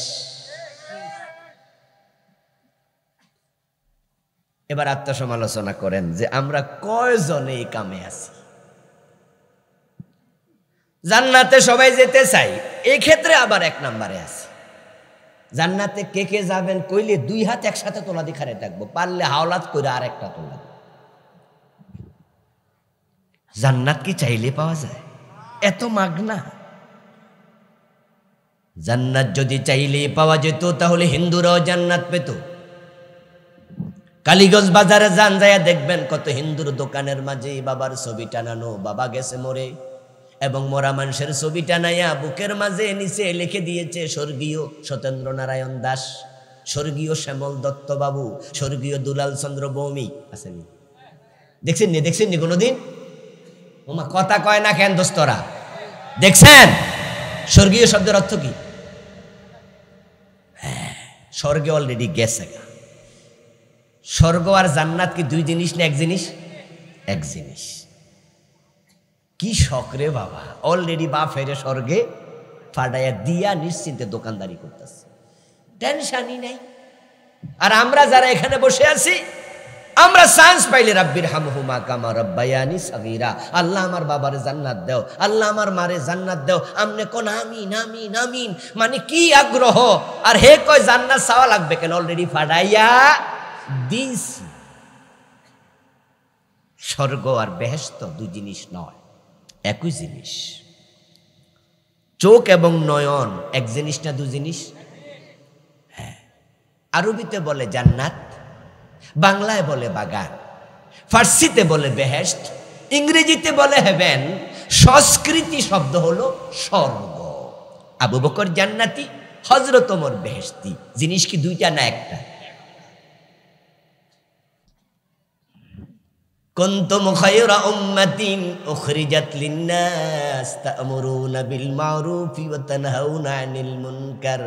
এবার আত্মসমালোচনা করেন যে আমরা কয়জনে এই কামে আছি? জান্নাতে সবাই যেতে চাই, এই ক্ষেত্রে আবার 1 নম্বরে আছি। জান্নাতে কে কে যাবেন কইলে 2 হাত একসাথে তোলা দেখারে থাকবো, পারলে হাওলাত করে আর একটা তোলা। জান্নাত কি চাইলে পাওয়া যায়? এত মাগনা। জান্নাত যদি চাইলে পাওয়া যেত তাহলে হিন্দুরাও জান্নাত পেত। কালীগঞ্জ বাজারে যান, যায় দেখবেন কত হিন্দুর দোকানের মাঝে বাবার ছবি টানানো, বাবা গেছে মরে, এবং মরা মানুষের ছবি টানাইয়া বুকের মাঝে নিচে লিখে দিয়েছে স্বর্গীয় সত্যেন্দ্র নারায়ণ দাস, স্বর্গীয় শ্যামল দত্ত বাবু, স্বর্গীয় দুলাল চন্দ্র ভৌমিক। আসেনি? দেখছেন নি? দেখছেন নি কোনোদিন? ওমা কথা কয় না কেন দোস্তরা? দেখছেন? স্বর্গীয় শব্দের অর্থ কি? হ্যাঁ, স্বর্গে অলরেডি গেছে। স্বর্গ আর জান্নাত কি 2 জিনিস না 1 জিনিস? 1 জিনিস। কি শখ রে বাবা, অলরেডি বাপ ফেরে স্বর্গে ফাটাইয়া দিয়া নিশ্চিন্তে দোকানদারি করতেছে, টেনশনই নাই। আর আমরা যারা এখানে বসে আছি, আমরা চান্স পাইলে রাব্বির হামহুমা কামা রাব্বায়ানি সাগীরা, আল্লাহ আমার বাবারে জান্নাত দাও, আল্লাহ আমার মারে জান্নাত দাও, আমনে কোন আমিন আমিন আমিন, মানে কি আগ্রহ। আর হে কয় জান্নাত চাওয়া লাগবে কেন, অলরেডি ফাটাইয়া দিছি। স্বর্গ আর বেহেশত 2 জিনিস নয়, একই জিনিস। চোখ এবং নয়ন 1 জিনিস না 2 জিনিস? হ্যাঁ। আরবিতে বলে জান্নাত, বাংলায় বলে বাগান, ফার্সিতে বলে বেহেশত, ইংরেজিতে বলে হেভেন, সংস্কৃতি শব্দ হলো স্বর্গ। আবু বকর জান্নাতি, হযরত ওমর বেহেশতি। জিনিস কি 2টা না 1টা? কুনতুম খায়রা উম্মাতিন উখরিজাত লিন-নাস তা'মুরুনা বিল মা'রুফি ওয়া তানহাউনা আনিল মুনকার।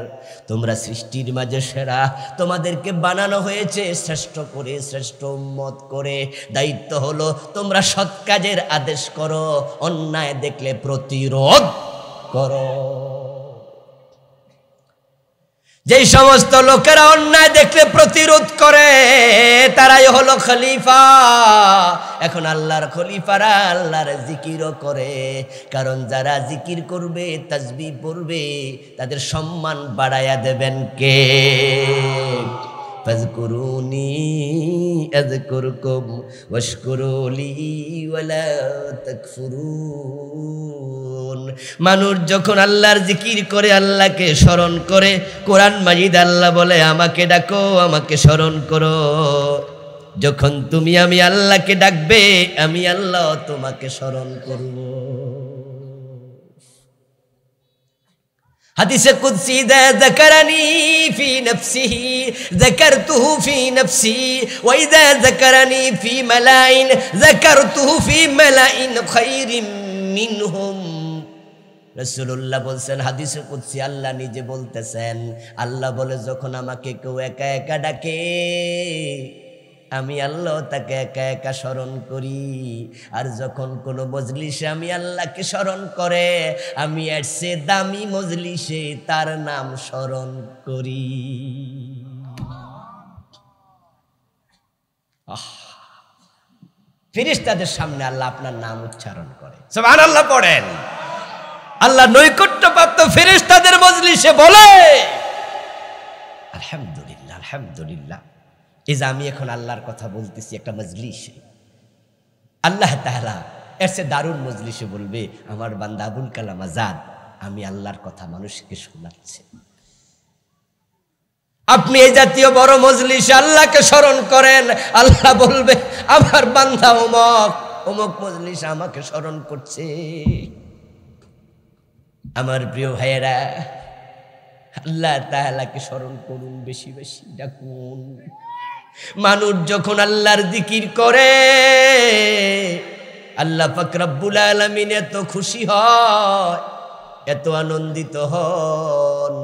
তোমরা সৃষ্টির মাঝে সেরা, তোমাদেরকে বানানো হয়েছে শ্রেষ্ঠ করে, শ্রেষ্ঠ উম্মত করে। দায়িত্ব হলো তোমরা সৎ কাজের আদেশ করো, অন্যায় দেখলে প্রতিরোধ করো। যেই সমস্ত লোকেরা অন্যায় দেখলে প্রতিরোধ করে তারাই হলো খলিফা। এখন আল্লাহর খলিফারা আল্লাহর জিকিরও করে, কারণ যারা জিকির করবে, তাসবিহ পড়বে, তাদের সম্মান বাড়ায়া দেবেন কে? ফাযকুরুনি আযকুরকুম ওয়াশকুরুলি ওয়ালা তাকফুরুন। মানুষ যখন আল্লাহর জিকির করে, আল্লাহকে স্মরণ করে, কোরআন মাজিদ আল্লাহ বলে আমাকে ডাকো, আমাকে স্মরণ করো। যখন তুমি আমি আল্লাহকে ডাকবে, আমি আল্লাহ তোমাকে স্মরণ করব। হাদিসে কুদসি দা যাকারানি ফি নফসিহি যাকারতুহু ফি নফসি ওয়া ইযা যাকারানি ফি মালাইন যাকারতুহু ফি মালাইন খায়রিম মিনহুম। রাসূলুল্লাহ বলছেন, হাদিসে কুদসি আল্লাহ নিজে বলতেছেন, আল্লাহ বলে যখন আমাকে কেউ একা একা ডাকে, আমি আল্লাহ তাকে একা একা স্মরণ করি। আর যখন কোনো মজলিসে আমি আল্লাহকে স্মরণ করে, আমি এর চেয়ে দামি মজলিসে তার নাম স্মরণ করি। ফেরেশতাদের সামনে আল্লাহ আপনার নাম উচ্চারণ করে, সুবহানাল্লাহ পড়েন। আল্লাহ নৈকট্যপ্রাপ্ত ফেরেশতাদের মজলিসে বলে আলহামদুলিল্লাহ, আলহামদুলিল্লাহ। এই যে আমি এখন আল্লাহর কথা বলতেছি একটা মজলিসে, আল্লাহ তাআলা এর চেয়ে দারুণ মজলিসে বলবে আমার বান্দা আবুল কালাম আজাদ আমি আল্লাহর কথা মানুষকে শোনাচ্ছে। আপনি এই জাতীয় বড় মজলিসে আল্লাহকে স্মরণ করেন, আল্লাহ বলবে আমার বান্দা অমুক অমুক মজলিসে আমাকে স্মরণ করছে। আমার প্রিয় ভাইয়েরা, আল্লাহ তাআলাকে স্মরণ করুন, বেশি বেশি ডাকুন। মানুষ যখন আল্লাহর জিকির করে, আল্লাহ পাক রব্বুল আলামিন এত খুশি হয়, এত আনন্দিত হন।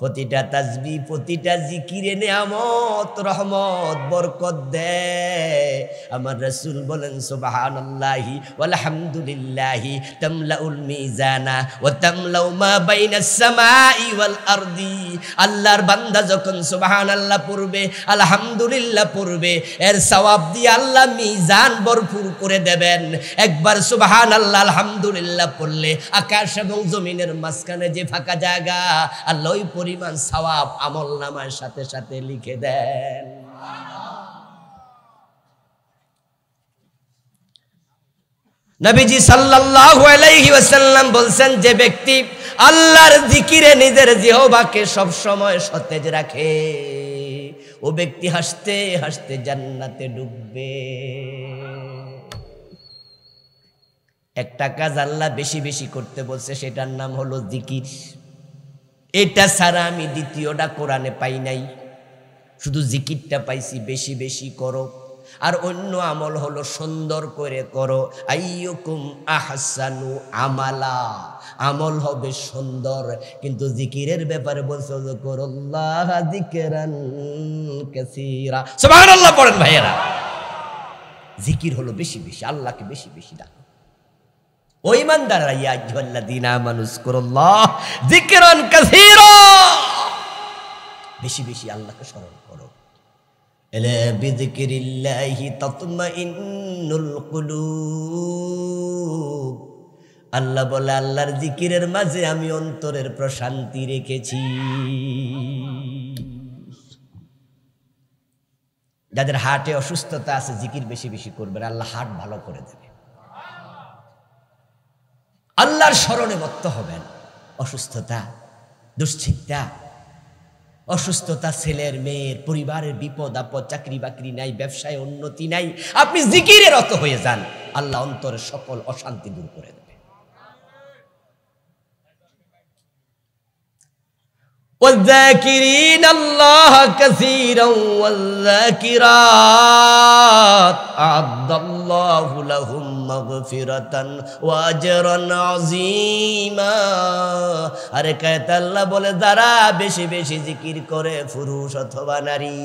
প্রতিটা তাসবিহ, প্রতিটা জিকিরে নেয়ামত, রহমত, বরকত দেয়। আমার রাসূল বলেন সুবহানাল্লাহি ওয়াল হামদুলিল্লাহি তামলাউল মিজানা ওয়া তামলাউ মা বাইনাস সামাই ওয়াল আরদি। আল্লাহর বান্দা যখন সুবহানাল্লাহ পড়বে, আলহামদুলিল্লাহ পড়বে, এর সওয়াব দিয়ে আল্লাহ মিজান ভরপুর করে দেবেন। একবার সুবহানাল্লাহ আলহামদুলিল্লাহ পড়লে আকাশ এবং জমিনের মাঝখানে যে ফাঁকা জায়গা, আল্লাহ ওই পরিমাণ সওয়াব আমলনামার সাথে সাথে লিখে দেন। নবীজি সাল্লাল্লাহু আলাইহি ওয়াসাল্লাম বলছেন, যে ব্যক্তি আল্লাহর জিকিরে নিজের জিহ্বাকে সব সময় সতেজ রাখে, ও ব্যক্তি হাসতে হাসতে জান্নাতে ঢুকবে। একটা কাজ আল্লাহ বেশি বেশি করতে বলছে, সেটার নাম হলো জিকির। এটা ছাড়া আমি দ্বিতীয়টা কোরআনে পাই নাই, শুধু জিকিরটা পাইছি। বেশি বেশি করো, আর অন্য আমল হলো সুন্দর করে করো। আইয়ুকুম আহসানু আমালা, আমল হবে সুন্দর, কিন্তু জিকিরের ব্যাপারে বলছো যকুরুল্লাহ যিকরান কাসীরা। সুবহানাল্লাহ পড়েন ভাইয়েরা। জিকির হলো বেশি বেশি আল্লাহকে বেশি বেশি ডাকো। ও ঈমানদাররা, ইয়া আইয়ুহাল্লাযীনা আমানু যকুরুল্লাহ যিকরান কাসীরা, বেশি বেশি আল্লাহকে স্মরণ করো। আলা বিযিকরিল্লাহি তাতমাইন্নুল কুলুব। আল্লাহ বলে আল্লাহর জিকিরের মাঝে আমি অন্তরের প্রশান্তি রেখেছি। যাদের হার্টে অসুস্থতা আছে, জিকির বেশি বেশি করবেন, আল্লাহ হার্ট ভালো করে দেবে। আল্লাহর স্মরণে মত্ত হবেন। অসুস্থতা, দুশ্চিন্তা, অসুস্থতা, ছেলের মেয়ের পরিবারের বিপদ আপদ, চাকরি বাকরি নাই, ব্যবসায় উন্নতি নাই, আপনি জিকিরে রত হয়ে যান, আল্লাহ অন্তরের সকল অশান্তি দূর করে দেবে। والذاكرين الله كثيرا والذاكرات أعد الله لهم مغفرة وأجرا عظيما। আরে কায়েত আল্লাহ বলে যারা বেশি বেশি জিকির করে পুরুষ অথবা নারী,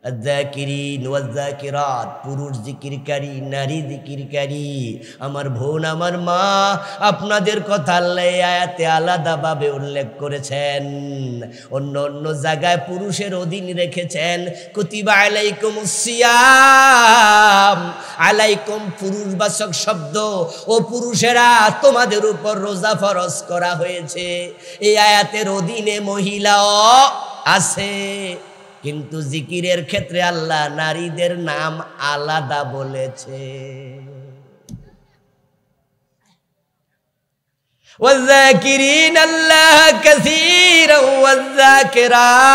الذاكرين والذاكرات, পুরুষ জিকিরকারী নারী জিকিরকারী। আমার বোন আমার মা, আপনাদের কথা আল্লাহ আয়াতে আলাদাভাবে উল্লেখ করেছেন, অন্য অন্য জায়গায় পুরুষের অধীন রেখেছেন। কুতিবা আলাইকুমুস সিয়াম, আলাইকুম পুরুষবাচক শব্দ, ও পুরুষেরা তোমাদের উপর রোজা ফরজ করা হয়েছে। এই আয়াতের অধীনে মহিলাও আছে, কিন্তু জিকিরের ক্ষেত্রে আল্লাহ নারীদের নাম আলাদা বলেছে। ওয়াযাকিরিনা আল্লাহ কাসীরান ওয়াযাকিরাত,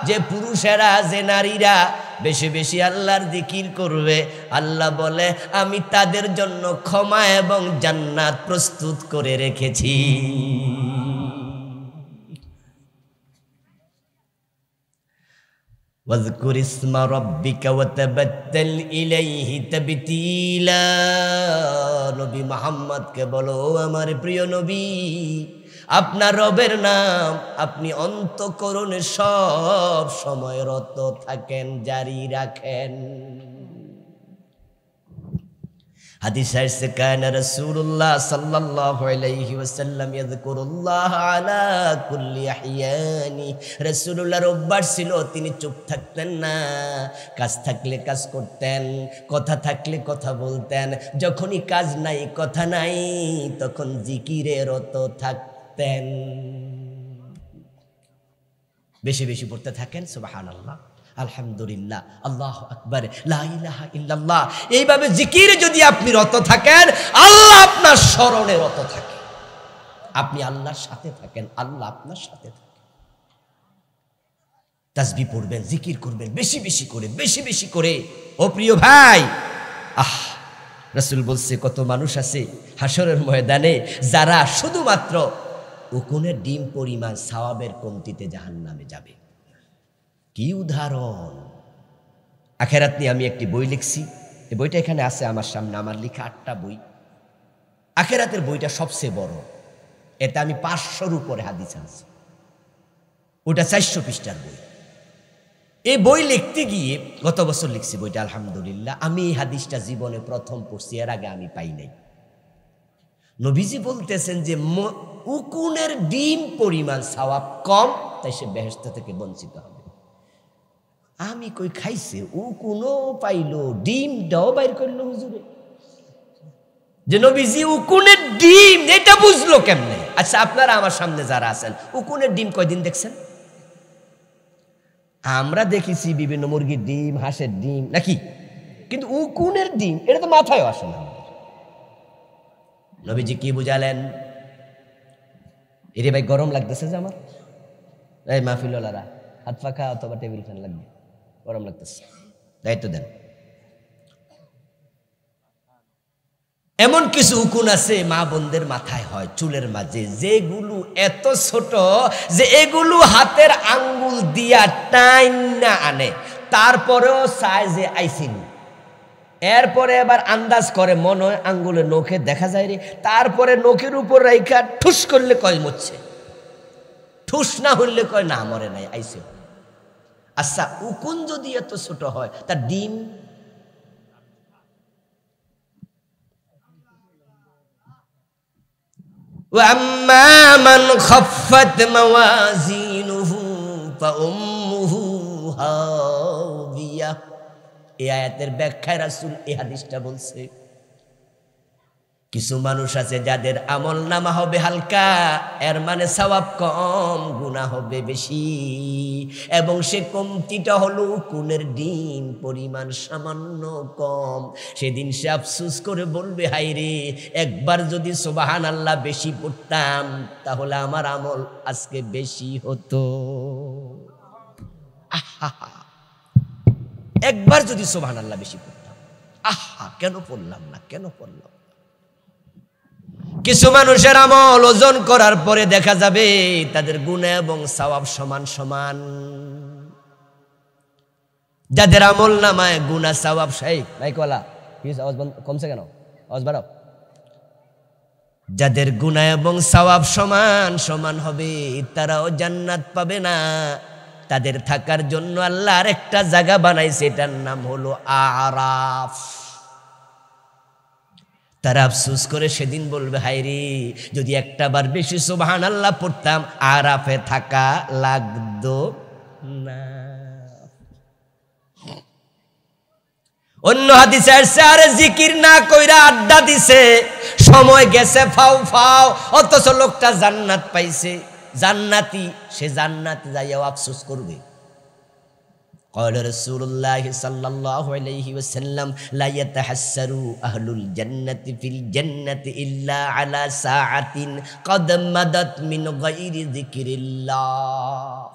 যে পুরুষেরা যে নারীরা বেশি বেশি আল্লাহর জিকির করবে, আল্লাহ বলে আমি তাদের জন্য ক্ষমা এবং জান্নাত প্রস্তুত করে রেখেছি। واذكر اسم ربك وتبتل إليه تبتيلا। নবী মুহাম্মদকে বলো, আমার প্রিয় নবী, আপনার রবের নাম আপনি অন্তঃকরণে সব সময় রত থাকেন, জারি রাখেন। হাদিস আছে কানা রাসূলুল্লাহ সাল্লাল্লাহু আলাইহি ওয়াসাল্লাম ইয়াযকুরুল্লাহ আলা কুল্লি আহইয়ানি। রাসূলুল্লাহর অভ্যাস ছিল তিনি চুপ থাকতেন না, কাজ থাকলে কাজ করতেন, কথা থাকলে কথা বলতেন। যখনই কাজ নাই কথা নাই তখন জিকিরে রত থাকতেন। বেশি বেশি পড়তে থাকেন সুবহানাল্লাহ, আলহামদুলিল্লাহ, আল্লাহু আকবার, লা ইলাহা ইল্লাল্লাহ। এইভাবে জিকিরে যদি আপনি রত থাকেন, আল্লাহ আপনার স্মরণে রত থাকে, আপনি আল্লাহর সাথে থাকেন, আল্লাহ আপনার সাথে থাকে। তাসবিহ পড়বেন, জিকির করবেন বেশি বেশি করে, বেশি বেশি করে। ও প্রিয় ভাই, রাসূল বলছে কত মানুষ আছে হাসরের ময়দানে যারা শুধুমাত্র উকুনের ডিম পরিমাণ সওয়াবের কমতিতে জাহান্নামে যাবে। কি উদাহরণ! আখিরাত নিয়ে আমি একটি বই লিখছি, এই বইটা এখানে আছে আমার সামনে, আমার লেখা 8টা বই। আখিরাতের বইটা সবচেয়ে বড়, এতে আমি 500-র উপরে হাদিস আছে, ওটা 400 পৃষ্ঠার বই। এই বই লিখতে গিয়ে গত বছর লিখছি বইটা, আলহামদুলিল্লাহ। আমি এই হাদিসটা জীবনে প্রথম পড়ছি, এর আগে আমি পাই নাই। নবীজি বলতেছেন যে উকুনের ডিম পরিমাণ সওয়াব কম, তাই সে বেহেশত থেকে বঞ্চিত হবে। আমি কই খাইছে, উকুনও পাইলো, ডিমটাও বাইর করলো হুজুরে। যে নবীজি উকুনের ডিম এটা বুঝলো কেমনে? আচ্ছা, আপনারা আমার সামনে যারা আছেন, উকুনের ডিম কয়দিন দেখছেন? আমরা দেখেছি বিভিন্ন মুরগির ডিম, হাঁসের ডিম নাকি, কিন্তু উকুনের ডিম এটা তো মাথায় আসে না। নবীজি কি বুঝালেন? এরে ভাই গরম লাগতেছে যে আমার, এই মাহফিলওয়ালারা হাত পাখা অথবা টেবিল ফ্যান লাগবে, গরম লাগতেছে, দায়িত্ব দেন। এমন কিছু উকুন আছে মা বোনদের মাথায় হয়, চুলের মাঝে, যেগুলো এত ছোট যে এগুলো হাতের আঙ্গুল দিয়া টাইন না আনে, তারপরেও চায় যে আইসিন। এরপরে এবার আন্দাজ করে, মনে হয় আঙ্গুলে নখে দেখা যায় রে, তারপরে নখের উপর রাইখা ঠুস করলে কয় মরছে, ঠুস না হইলে কয় না মরে নাই, আইসে। আচ্ছা, উকুন যদি এত ছোট হয়, তার ডিম? وَأَمَّا مَنْ خَفَّتْ مَوَازِينُهُ فَأُمُّهُ هَاوِيَةٌ। এই আয়াতের ব্যাখ্যায় রাসূল এই হাদিসটা বলছে, কিছু মানুষ আছে যাদের আমল নামা হবে হালকা, এর মানে সওয়াব কম, গুনাহ হবে বেশি, এবং সে কমতিটা হলো উকুনের ডিম পরিমাণ সামান্য কম। সেদিন সে আফসোস করে বলবে, হায় রে, একবার যদি সুবহানাল্লাহ বেশি পড়তাম তাহলে আমার আমল আজকে বেশি হতো। একবার যদি সুবহানাল্লাহ বেশি পড়তাম, কেন পড়লাম না, কেন পড়লাম? কিছু মানুষের আমল ওজন করার পরে দেখা যাবে তাদের গুনাহ এবং সওয়াব সমান সমান। যাদের আমল নামায় গুনাহ সওয়াব সেই মাইকওয়ালা প্লিজ আওয়াজ কমছে কেন, আওয়াজ বাড়াও। যাদের গুনাহ এবং সওয়াব সমান সমান হবে তারাও জান্নাত পাবে না। তাদের থাকার জন্য আল্লাহ আরেকটা জায়গা বানাইছে, এটার নাম হলো আরাফ। তারা আফসোস করে সেদিন বলবে, হায়রে যদি একটা বার বেশি সুবহানাল্লাহ পড়তাম আরাফে থাকা লাগতো না। অন্য হাদিসে আসছে, আরে জিকির না কইরা আড্ডা দিছে, সময় গেছে ফাও ফাও, অথচ লোকটা জান্নাত পাইছে, জান্নাতি, সে জান্নাতে যাইয়াও আফসোস করবে। قال رسول الله صلى الله عليه وسلم لا يتحسر أهل الجنة في الجنة إلا على ساعة قد مضت من غير ذكر الله।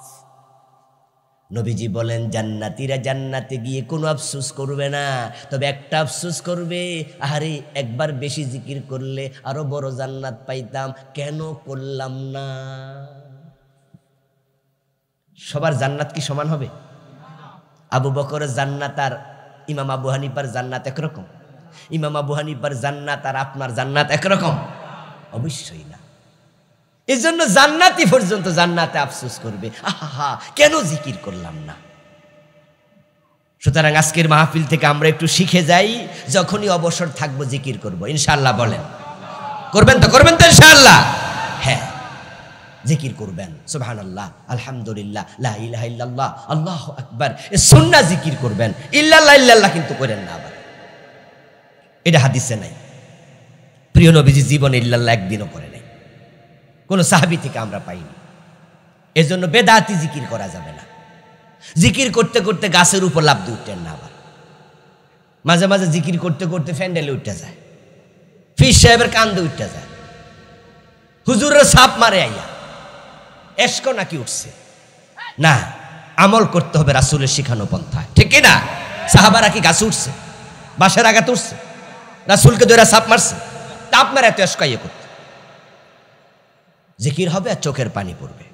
নবীজি বলেন জান্নাতীরা জান্নাতে গিয়ে কোনো আফসোস করবে না, তবে একটা আফসোস করবে, আরে একবার বেশি জিকির করলে আরো বড় জান্নাত পাইতাম, কেন করলাম না। সবার জান্নাত কি সমান হবে? আবু বকরের জান্নাত আর ইমাম আবু হানিফার জান্নাত একরকম? ইমাম আবু হানিফার জান্নাত আর আপনার জান্নাত একরকম? অবশ্যই না। এই জন্য জান্নাতি পর্যন্ত জান্নাতে আফসোস করবে, আহা কেন জিকির করলাম না। সুতরাং আজকের মাহফিল থেকে আমরা একটু শিখে যাই, যখনই অবসর থাকবো জিকির করব ইনশাআল্লাহ। বলেন করবেন তো? করবেন তো ইনশাআল্লাহ? হ্যাঁ, জিকির করবেন, সুবহানাল্লাহ, আলহামদুলিল্লাহ, লা ইলাহা ইল্লাল্লাহ, আল্লাহু আকবার, এ সুন্নাহ জিকির করবেন। ইল্লাল্লাহ ইল্লাল্লাহ কিন্তু করেন না আবার, এটা হাদিসে নাই। প্রিয় নবীজি জীবনে ইল্লাল্লাহ একদিনও করে নাই, কোন সাহাবী থেকে আমরা পাইনি। এজন্য বেদাতি জিকির করা যাবে না। জিকির করতে করতে গাছের উপর লাফ দিয়ে উঠতেন না, আবার মাঝে মাঝে জিকির করতে করতে ফ্যান্ডেলে উঠতে যায়, ফির সাহেবের কান্দে উঠতে যায়, হুজুরের সাপ মারে আইয়া এশক নাকি উঠছে না। আমল করতে হবে রাসূলের শিখানো পন্থায়, ঠিক কি না? সাহাবারা কি গাছে উঠছে, বাঁশের আঘাতে উঠছে, রাসূলকে ধরে সাপ মারছে? তা আপনার এত এশকাইয়ে করতে জিকির হবে আর চোখের পানি পড়বে।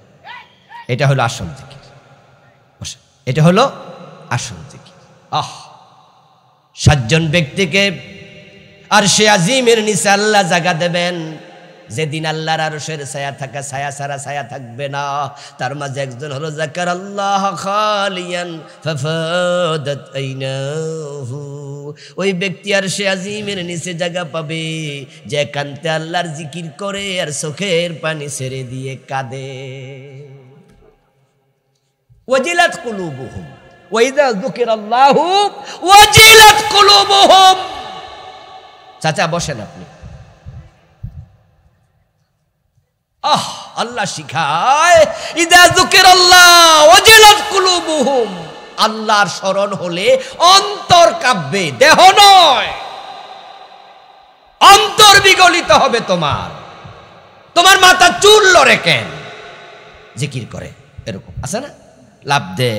এটা হলো আসল জিকির, এটা হলো আসল জিকির। সাতজন ব্যক্তিকে আরশে আজিমের নিচে আল্লাহ জায়গা দেবেন, যেদিন আল্লাহর আরশের ছায়া থাকা ছায়া ছাড়া ছায়া থাকবে না। তার মাঝে একজন হলো যাকারাল্লাহ খালিয়ান ফাফাদাত আইনাহু। ওই ব্যক্তি আরশে আজিমের নিচে জায়গা পাবে যে একান্তে আল্লাহর জিকির করে আর চোখের পানি ছেড়ে দিয়ে কাঁদে। ওয়াজিলাত কুলুবুহুম ওয়া ইযা যুকিরাল্লাহু ওয়াজিলাত কুলুবুহুম। চাচা বসেন আপনি। আল্লাহ শিখায় ইযা যুকিরাল্লাহ ওয়াজিলাত কুলুবুহুম, আল্লাহর স্মরণ হলে অন্তর কাঁপবে, দেহ নয়। অন্তর বিগলিত হবে তোমার, তোমার মাথা চুল লড়ে কেন? জিকির করে এরকম আছে না, লাভ দে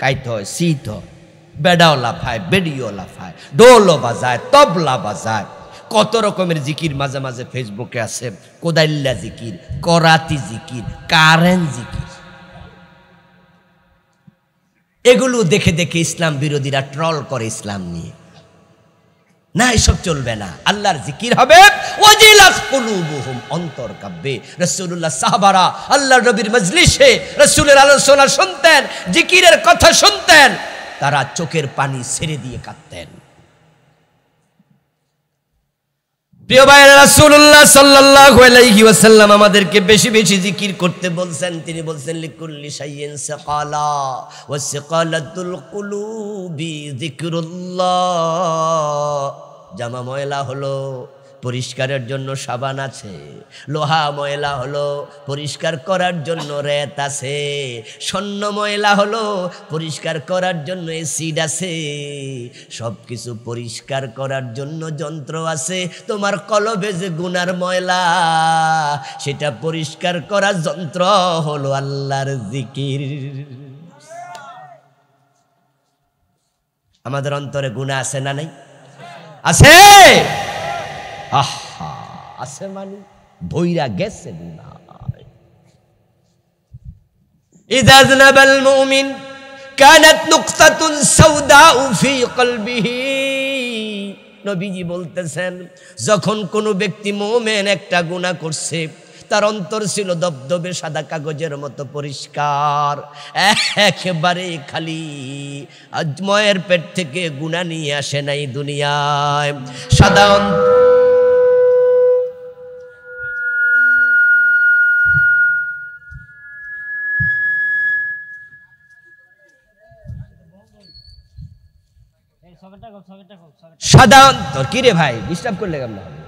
কাইত হয়, শীত হয়, বেডাও লাফায়, বেডিও লাফায়, ডোলও বাজায়, তবলা বাজায়, কত রকমের জিকির মাঝে মাঝে ফেসবুকে আছে। কোদাইল্লা জিকির, করাতি জিকির, কারেন্ট জিকির, এগুলো দেখে দেখে ইসলাম বিরোধীরা ট্রল করে ইসলাম নিয়ে। না, এসব চলবে না। আল্লাহর জিকির হবে, ওয়াজিলাত কুলুবুহুম, অন্তর কাঁপবে। রাসূলুল্লাহ সাহাবারা আল্লাহর নবীর মজলিসে রাসূলের আলোচনা শুনতেন, জিকিরের কথা শুনতেন, তারা চোখের পানি ছেড়ে দিয়ে কাঁদতেন। প্রিয় ভাইরা, রাসূলুল্লাহ সাল্লাল্লাহু আলাইহি ওয়াসাল্লাম আমাদেরকে বেশি বেশি জিকির করতে বলছেন। তিনি বলছেন লিকুল্লি শাইইন সাকালা ওয়া সাকালাতুল কুলুবি যিকরুল্লাহ। জামা ময়লা হলো, পরিষ্কারের জন্য সাবান আছে। লোহা ময়লা হলো, পরিষ্কার করার জন্য রেত আছে। স্বর্ণ ময়লা হলো, পরিষ্কার করার জন্য অ্যাসিড আছে। সব কিছু পরিষ্কার করার জন্য যন্ত্র আছে। তোমার কলবে যে গুনার ময়লা, সেটা পরিষ্কার করার যন্ত্র হলো আল্লাহর জিকির। আমাদের অন্তরে গুনাহ আছে না নাই? আছে। আছে মানে ভইরা গেছে গুনায়। ইযা আযনাবাল মুমিন কানাত নুকতাতুন সাউদাউ ফি কলবিহি। নবীজি বলতেছেন, যখন কোনো ব্যক্তি মুমিন একটা গুনাহ করছে, তার অন্তর ছিল দবদবে সাদা কাগজের মতো পরিষ্কার, একেবারে খালি, ময়ের পেট থেকে গুনাহ নিয়ে আসে নাই দুনিয়ায়। সাদা সাদা অন্তর। কিরে ভাই, ডিস্টার্ব করলে কেমন হবে?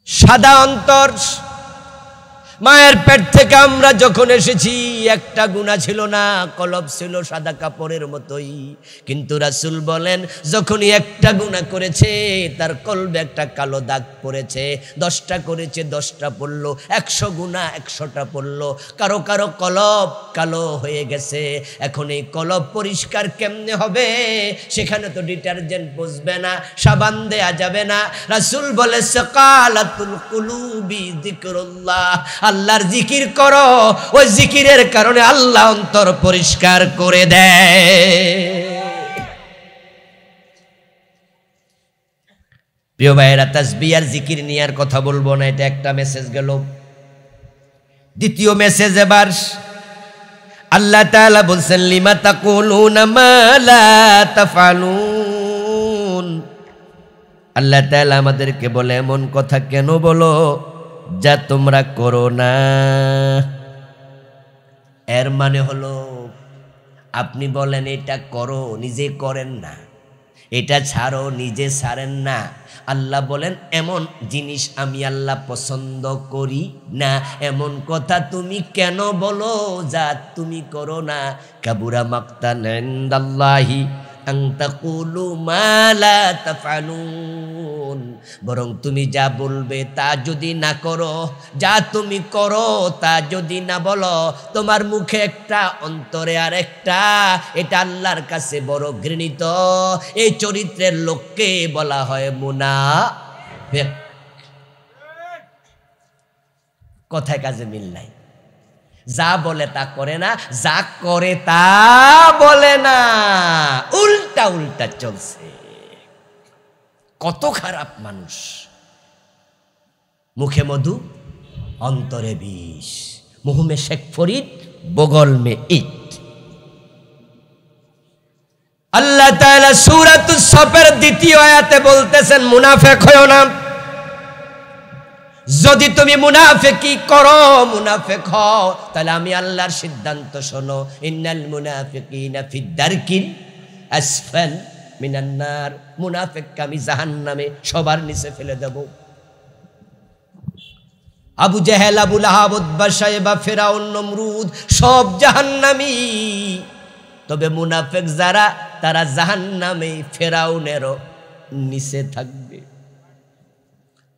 সাদা অন্তর। মায়ের পেট থেকে আমরা যখন এসেছি একটা গুনাহ ছিল না, কলব ছিল সাদা কাপড়ের মতোই। কিন্তু রাসূল বলেন, যখনই একটা গুনাহ করেছে তার কলবে একটা কালো দাগ পড়েছে। 10টা করেছে 10টা পড়লো, 100 গুনাহ 100টা পড়লো। কারো কারো কলব কালো হয়ে গেছে। এখন এই কলব পরিষ্কার কেমনে হবে? সেখানে তো ডিটারজেন্ট বসবে না, সাবান দেয়া যাবে না। রাসূল বলে, সাকালাতুল কুলুবি যিকরুল্লাহ, আল্লাহর জিকির করো, ওই জিকিরের কারণে আল্লাহ অন্তর পরিষ্কার করে দেয়। প্রিয় ভাইয়েরা, তাসবিহ আর জিকির নিয়ে আর কথা বলবো না, এটা একটা মেসেজ গেল। দ্বিতীয় মেসেজ, এবার আল্লাহ তাআলা বলছেন, লিমা তাকুলুনা মা লা তাফআলুন। আল্লাহ তাআলা আমাদেরকে বলে, এমন কথা কেন বলো যা তোমরা করো না। এর মানে হলো, আপনি বলেন এটা করো, নিজে করেন না, এটা ছাড়ো, নিজে ছাড়েন না। আল্লাহ বলেন, এমন জিনিস আমি আল্লাহ পছন্দ করি না। এমন কথা তুমি কেন বলো যা তুমি করো না। কাবুরা মাকতান ইনদাল্লাহি আন তাকুলু মা লা তাফআলুন। বরং তুমি যা বলবে তা যদি না করো, যা তুমি করো তা যদি না বলো, তোমার মুখে একটা অন্তরে আর একটা, এটা আল্লাহর কাছে বড় ঘৃণিত। এই চরিত্রের লোককে বলা হয় মুনাফিক। কথায় কাজে মিল নাই। যা বলে তা করে না, যা করে তা বলে না, উল্টা উল্টা চলছে। কত খারাপ মানুষ! মুখে মধু, অন্তরে বিষ। মুহ মে শেখ ফরিদ, বগল মে ইট। আল্লাহ তাআলা সূরাতুস সফের 2য় আয়াতে বলতেছেন, মুনাফিক হয়ো না। যদি তুমি মুনাফিকি করো, মুনাফিক হও, তাহলে আমি আল্লাহর সিদ্ধান্ত শোনো, ইন্নাল মুনাফিকিনা ফিদ দারকিল আসফাল মিনান নার। মুনাফিককে আমি জাহান্নামে সবার নিচে ফেলে দেব। আবু জেহেল, আবু লাহাব, উতবা, শায়বা, ফিরাউন, নমরুদ সব জাহান্নামী। তবে মুনাফিক যারা, তারা জাহান্নামে ফিরাউনেরও নিচে থাকবে।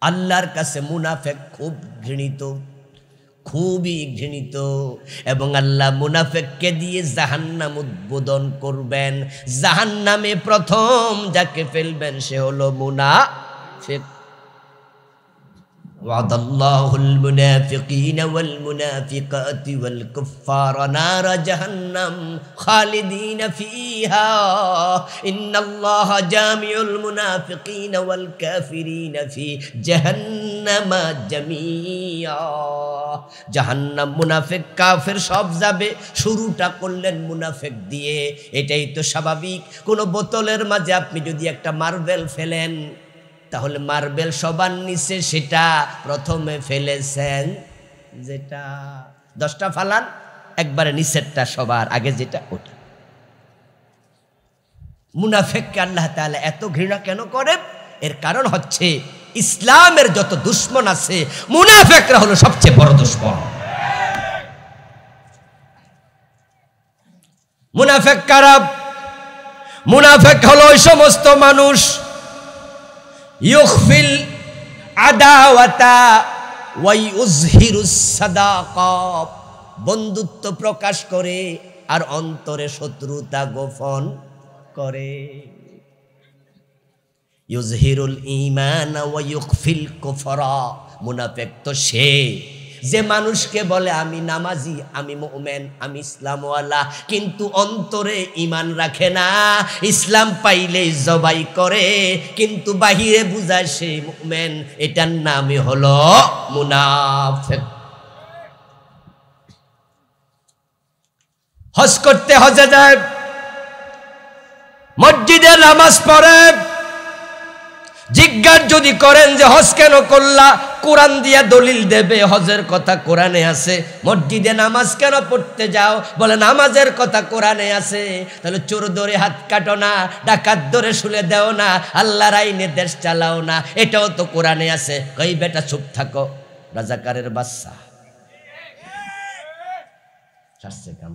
আল্লাহর কাছে মুনাফিক খুব ঘৃণিত, খুবই ঘৃণিত। এবং আল্লাহ মুনাফিককে দিয়ে জাহান্নাম উদ্বোধন করবেন। জাহান্নামে প্রথম যাকে ফেলবেন সে হলো মুনাফিক। ওয়াদাল্লাহুল মুনাফিকিনা ওয়াল মুনাফিকাতি ওয়াল কুফফারা নারা জাহান্নাম খালিদিনা ফিহা ইন্নাল্লাহা জামিউল মুনাফিকিনা ওয়াল কাফিরিনা ফি জাহান্নামা জামিয়া। জাহান্নাম, মুনাফিক, কাফের সব যাবে। শুরুটা করলেন মুনাফিক দিয়ে, এটাই তো স্বাভাবিক। কোনো বোতলের মাঝে আপনি যদি একটা মার্বেল ফেলেন, তাহলে মার্বেল সবার নিচে সেটা প্রথমে ফেলেছেন যেটা। 10টা ফালান, একবারে নিচেরটা সবার আগে যেটা, ওটা। মুনাফিককে আল্লাহ তাআলা এত ঘৃণা কেন করেন? এর কারণ হচ্ছে, ইসলামের যত দুশ্মন আছে, মুনাফিকরা হলো সবচেয়ে বড় দুশ্মন। মুনাফিক কারা? মুনাফিক হলো ওই সমস্ত মানুষ, ইউখফিল আদাওয়াতা ওয়া ইউযহিরুস সাদাকা, বন্ধুত্ব প্রকাশ করে আর অন্তরে শত্রুতা গোপন করে। ইউজহিরুল ঈমান ওয়া ইউখফিল কুফরা। মুনাফিক তো সে যে মানুষকে বলে আমি নামাজি, আমি মুমিন, আমি ইসলামওয়ালা, কিন্তু অন্তরে ঈমান রাখে না। ইসলাম পাইলেই জবাই করে, কিন্তু বাহিরে বুঝায় সে মুমিন। এটার নামই হলো মুনাফিক। হজ করতে হজে যায়, মসজিদে নামাজ পড়ে, জিজ্ঞাসা যদি করেন যে হজ কেন করলা, কোরআন দিয়া দলিল দেবে, হজের কথা কোরআনে আছে। মসজিদে নামাজ কেন পড়তে যাও, বলে নামাজের কথা কোরআনে আছে। তাহলে চোর ধরে হাত কাটো না, ডাকাত ধরে শুলে দেও না, আল্লাহর আইনে দেশ চালাও না, এটাও তো কোরআনে আছে। কই বেটা চুপ থাকো, রাজাকারের বাচ্চা।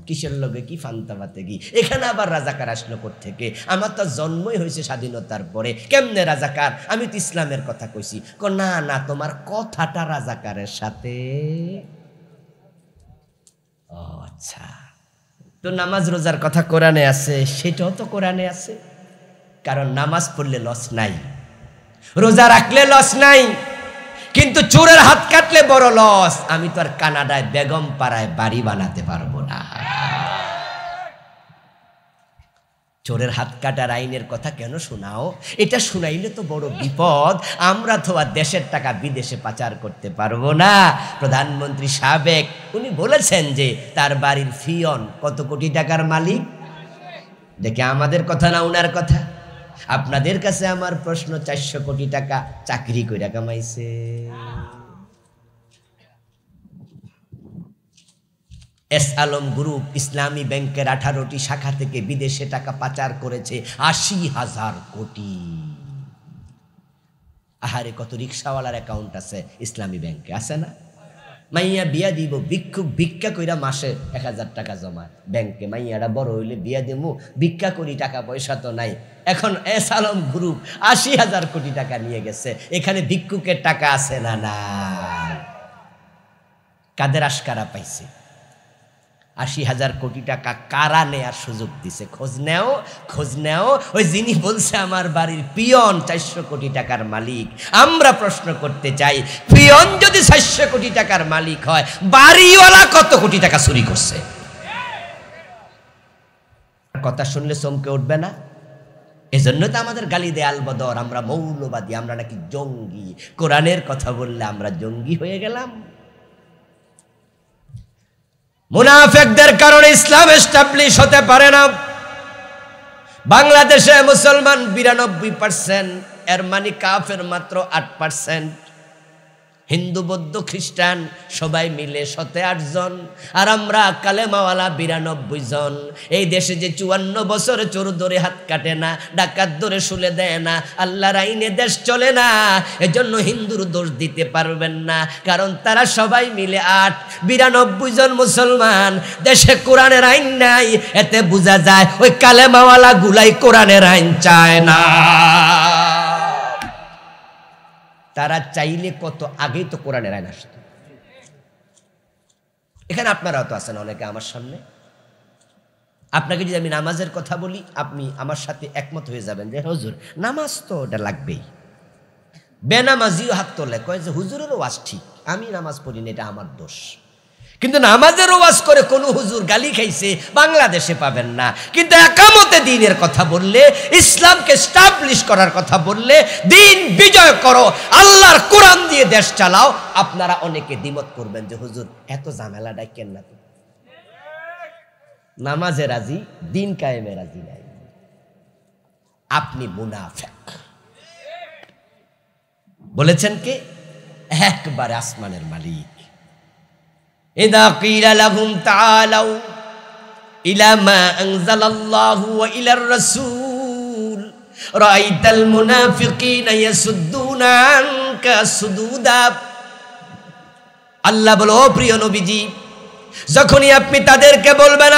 কিসের লগে কি ফান্তাবাতে কি, এখানে আবার রাজাকার আসলো থেকে? আমার তো জন্মই হয়েছে স্বাধীনতার পরে, কেমনে রাজাকার? আমি তো ইসলামের কথা কইছি। না না, তোমার কথাটা রাজাকারের সাথে। ও আচ্ছা, তো নামাজ রোজার কথা কোরআনে আছে, সেটাও তো কোরআনে আছে। কারণ নামাজ পড়লে লস নাই, রোজা রাখলে লস নাই, কিন্তু চোরের হাত কাটলে বড় লস। আমি তো আর কানাডায় বেগম পাড়ায় বাড়ি বানাতে পারবো না। চোরের হাত কাটার আইনের কথা কেন শোনাও? এটা শুনাইলে তো বড় বিপদ। আমরা তো আর দেশের টাকা বিদেশে পাচার করতে পারবো না। প্রধানমন্ত্রী সাবেক উনি বলেছেন যে তার বাড়ির ফিয়ন কত কোটি টাকার মালিক। দেখে আমাদের কথা না, উনার কথা। আপনাদের কাছে আমার প্রশ্ন, 400 কোটি টাকা চাকরি কইরা কামাইছে। এস আলম গ্রুপ ইসলামী ব্যাংকের 18টি শাখা থেকে বিদেশে টাকা পাচার করেছে 80,000 কোটি। আহারে, কত রিক্সাওয়ালার অ্যাকাউন্ট আছে ইসলামী ব্যাংকে, আছে না? মাইয়া বিয়া দিব, ভিক্ষুক ভিক্ষা কইরা মাসে 1000 টাকা জমা ব্যাংকে। মাইয়াটা বড় হইলে বিয়া দেবো, ভিক্ষা করি, টাকা পয়সা তো নাই। এখন এস আলম গ্রুপ 80,000 কোটি টাকা নিয়ে গেছে। এখানে ভিক্ষুকের টাকা আছে না? না। কাদের আশকারা পাইছে? 80,000 কোটি টাকা কারা নেয়ার সুযোগ দিছে? খোঁজ নেও, খোঁজ নেও। ওই যিনি বলছে আমার বাড়ির পিয়ন 400 কোটি টাকার মালিক। আমরা প্রশ্ন করতে চাই, পিয়ন যদি 400 কোটি টাকার মালিক হয়, বাড়িওয়ালা কত কোটি টাকা চুরি করছে? কথা শুনলে চমকে উঠবে না? এজন্য তো আমাদের গালি দেয় আলবদর, আমরা মৌলবাদী, আমরা নাকি জঙ্গি। কোরআনের কথা বললে আমরা জঙ্গি হয়ে গেলাম। মুনাফিকদের কারণে ইসলাম এস্টাবলিশ হতে পারে না। বাংলাদেশে মুসলমান 92%, এর মানে কাফের মাত্র 8%। হিন্দু বৌদ্ধ খ্রিস্টান সবাই মিলে 108 জন, আর আমরা কালেমাওয়ালা 92 জন। এই দেশে যে 54 বছর চোর ধরে হাত কাটে না, ডাকাত ধরে শুলে দেয় না, আল্লাহর আইনে দেশ চলে না। এজন্য হিন্দুর দোষ দিতে পারবেন না, কারণ তারা সবাই মিলে 92 জন মুসলমান। দেশে কোরআনের আইন নাই, এতে বোঝা যায় ওই কালেমাওয়ালা গুলাই কোরআনের আইন চায় না। তারা চাইলে কত আগেই তো কোরআনের আইন আসত। এখানে আপনারাও তো আছেন অনেকে আমার সামনে। আপনাকে যদি আমি নামাজের কথা বলি, আপনি আমার সাথে একমত হয়ে যাবেন যে হুজুর নামাজ তো ওটা লাগবেই। বেনামাজিও হাত তোলে, কয় যে হুজুরেরও ওয়াজ ঠিক, আমি নামাজ পড়ি না, এটা আমার দোষ। কিন্তু নামাজের ওয়াজ করে কোন হুজুর গালি খাইছে বাংলাদেশে পাবেন না। কিন্তু একামতে দ্বীনের কথা বললে, ইসলামকে এস্টাবলিশ করার কথা বললে, দ্বীন বিজয় করো, আল্লাহর কোরআন দিয়ে দেশ চালাও, আপনারা অনেকে দ্বিমত করবেন যে হুজুর এত ঝামেলা ডাকেন না। নামাজে রাজি, দ্বীন কায়েমে রাজি নাই, আপনি মুনাফিক। বলেছেন কে? একবারে আসমানের মালিক। إذا قيل لهم تعالوا إلى ما أنزل الله وإلى الرسول رأيت المنافقين يصدون عنك صدودا। আল্লাহ বলো, প্রিয় নবীজি, যখনই আপনি তাদেরকে বলবেন